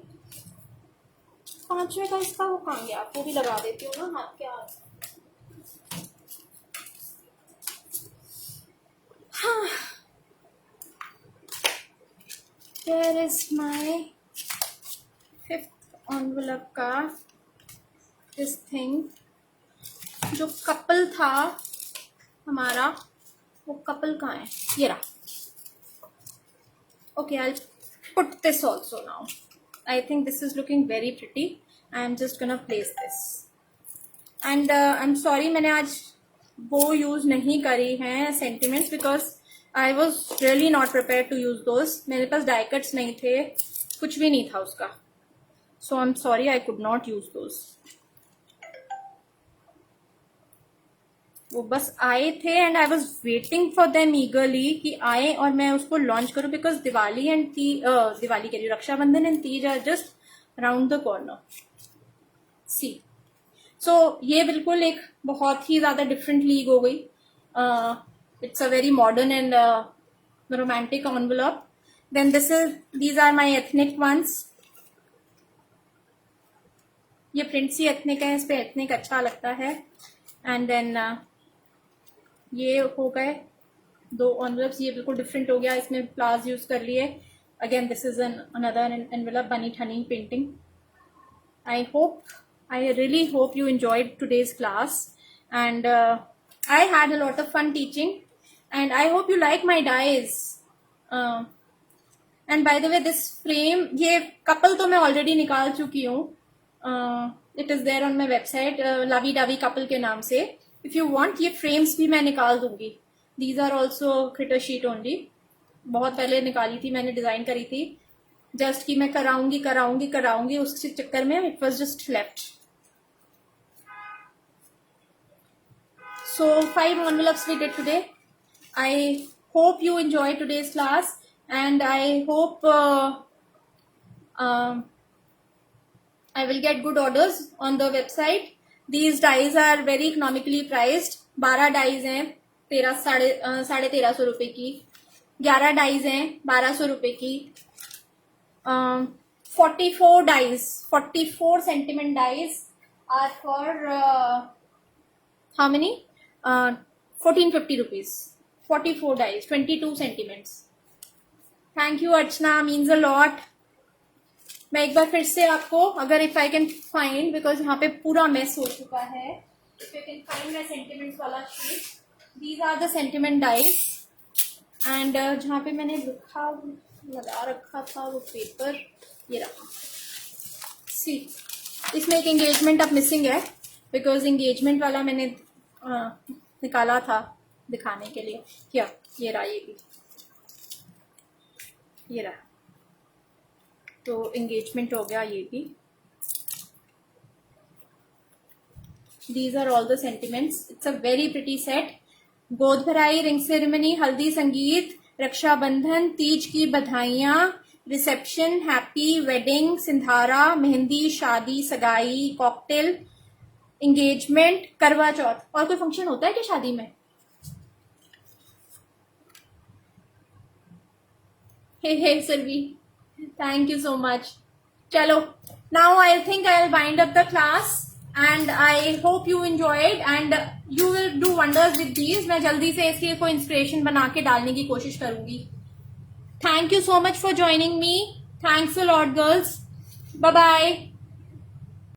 5वें का इसका वो कहाँ गया, वो भी लगा देती हूँ ना हाथ के हाथ. हाँ, here is my 5th envelope का this thing. जो कपल था हमारा वो कपल कहाँ है, ये रहा. Okay, I'll put this also now. I think this is looking very pretty. I'm just gonna place this. And I'm sorry मैंने आज वो यूज नहीं करी हैं sentiments because I was really not prepared to use those. मेरे पास die cuts नहीं थे, कुछ भी नहीं था उसका. So I'm sorry I could not use those. वो बस आए थे and I was waiting for them ईगरली कि आए और मैं उसको लॉन्च करूं बिकॉज दिवाली एंड दिवाली कह रही हूँ, Rakshabandhan and Teej are just around the corner. See so ये बिल्कुल एक बहुत ही ज्यादा डिफरेंट लीग हो गई. It's a very modern and romantic envelope. Then these are my ethnic ones. ये प्रिंट्स ही एथनिक है, इस पे एथनिक अच्छा लगता है. एंड देन ये हो गए 2 एनवेलप्स. ये बिल्कुल डिफरेंट हो गया, इसमें फ्लावर्स यूज कर लिए. Again this is another envelope बनी ठनी painting. I really hope you enjoyed today's class and I had a lot of fun teaching and I hope you like my dies. And by the way this frame, ये couple तो मैं already निकाल चुकी हूँ. It is there on my website Lavi Davi couple के नाम से. If you want ये frames भी मैं निकाल दूंगी. These are also critter sheet only. बहुत पहले निकाली थी मैंने, डिजाइन करी थी जस्ट कि मैं कराऊंगी उस चक्कर में it was just left. So 5 envelopes we did today. I hope you enjoyed today's class and I hope I will get good orders on the website. These dies are very economically priced. 12 dies हैं 1350 रुपए की. 11 dies हैं 1200 रुपए की. 44 dies 44 sentiment dies are for how many 1450 rupees. 44 dies 22 sentiments. Thank you Archana, means a lot. मैं एक बार फिर से आपको अगर if I can find, because यहाँ पे पूरा मेस हो चुका है, if you can find my sentiments वाला sheet. These are the sentiment dies and जहाँ पे मैंने लिखा लगा रखा था वो पेपर ये रहा. सी इसमें एक एंगेजमेंट अब मिसिंग है बिकॉज एंगेजमेंट वाला मैंने निकाला था दिखाने के लिए. क्या ये रहा, ये भी ये रहा, तो एंगेजमेंट हो गया ये भी। These are all the sentiments. It's a very pretty set. गोद भराई, रिंग सेरेमनी, हल्दी संगीत, रक्षाबंधन, तीज की बधाइयां, reception, happy, wedding, Sindhara, mehndi, शादी, सगाई, कॉकटेल, एंगेजमेंट, करवा चौथ। और कोई फंक्शन होता है क्या शादी में? हे सरवी, थैंक यू सो मच। चलो, now I think I will wind up the class and I hope you enjoyed and you will do wonders with these. मैं जल्दी से इसके कोई इंस्पिरेशन बना के डालने की कोशिश करूंगी। Thank you so much for joining me. Thanks a lot, girls. Bye bye.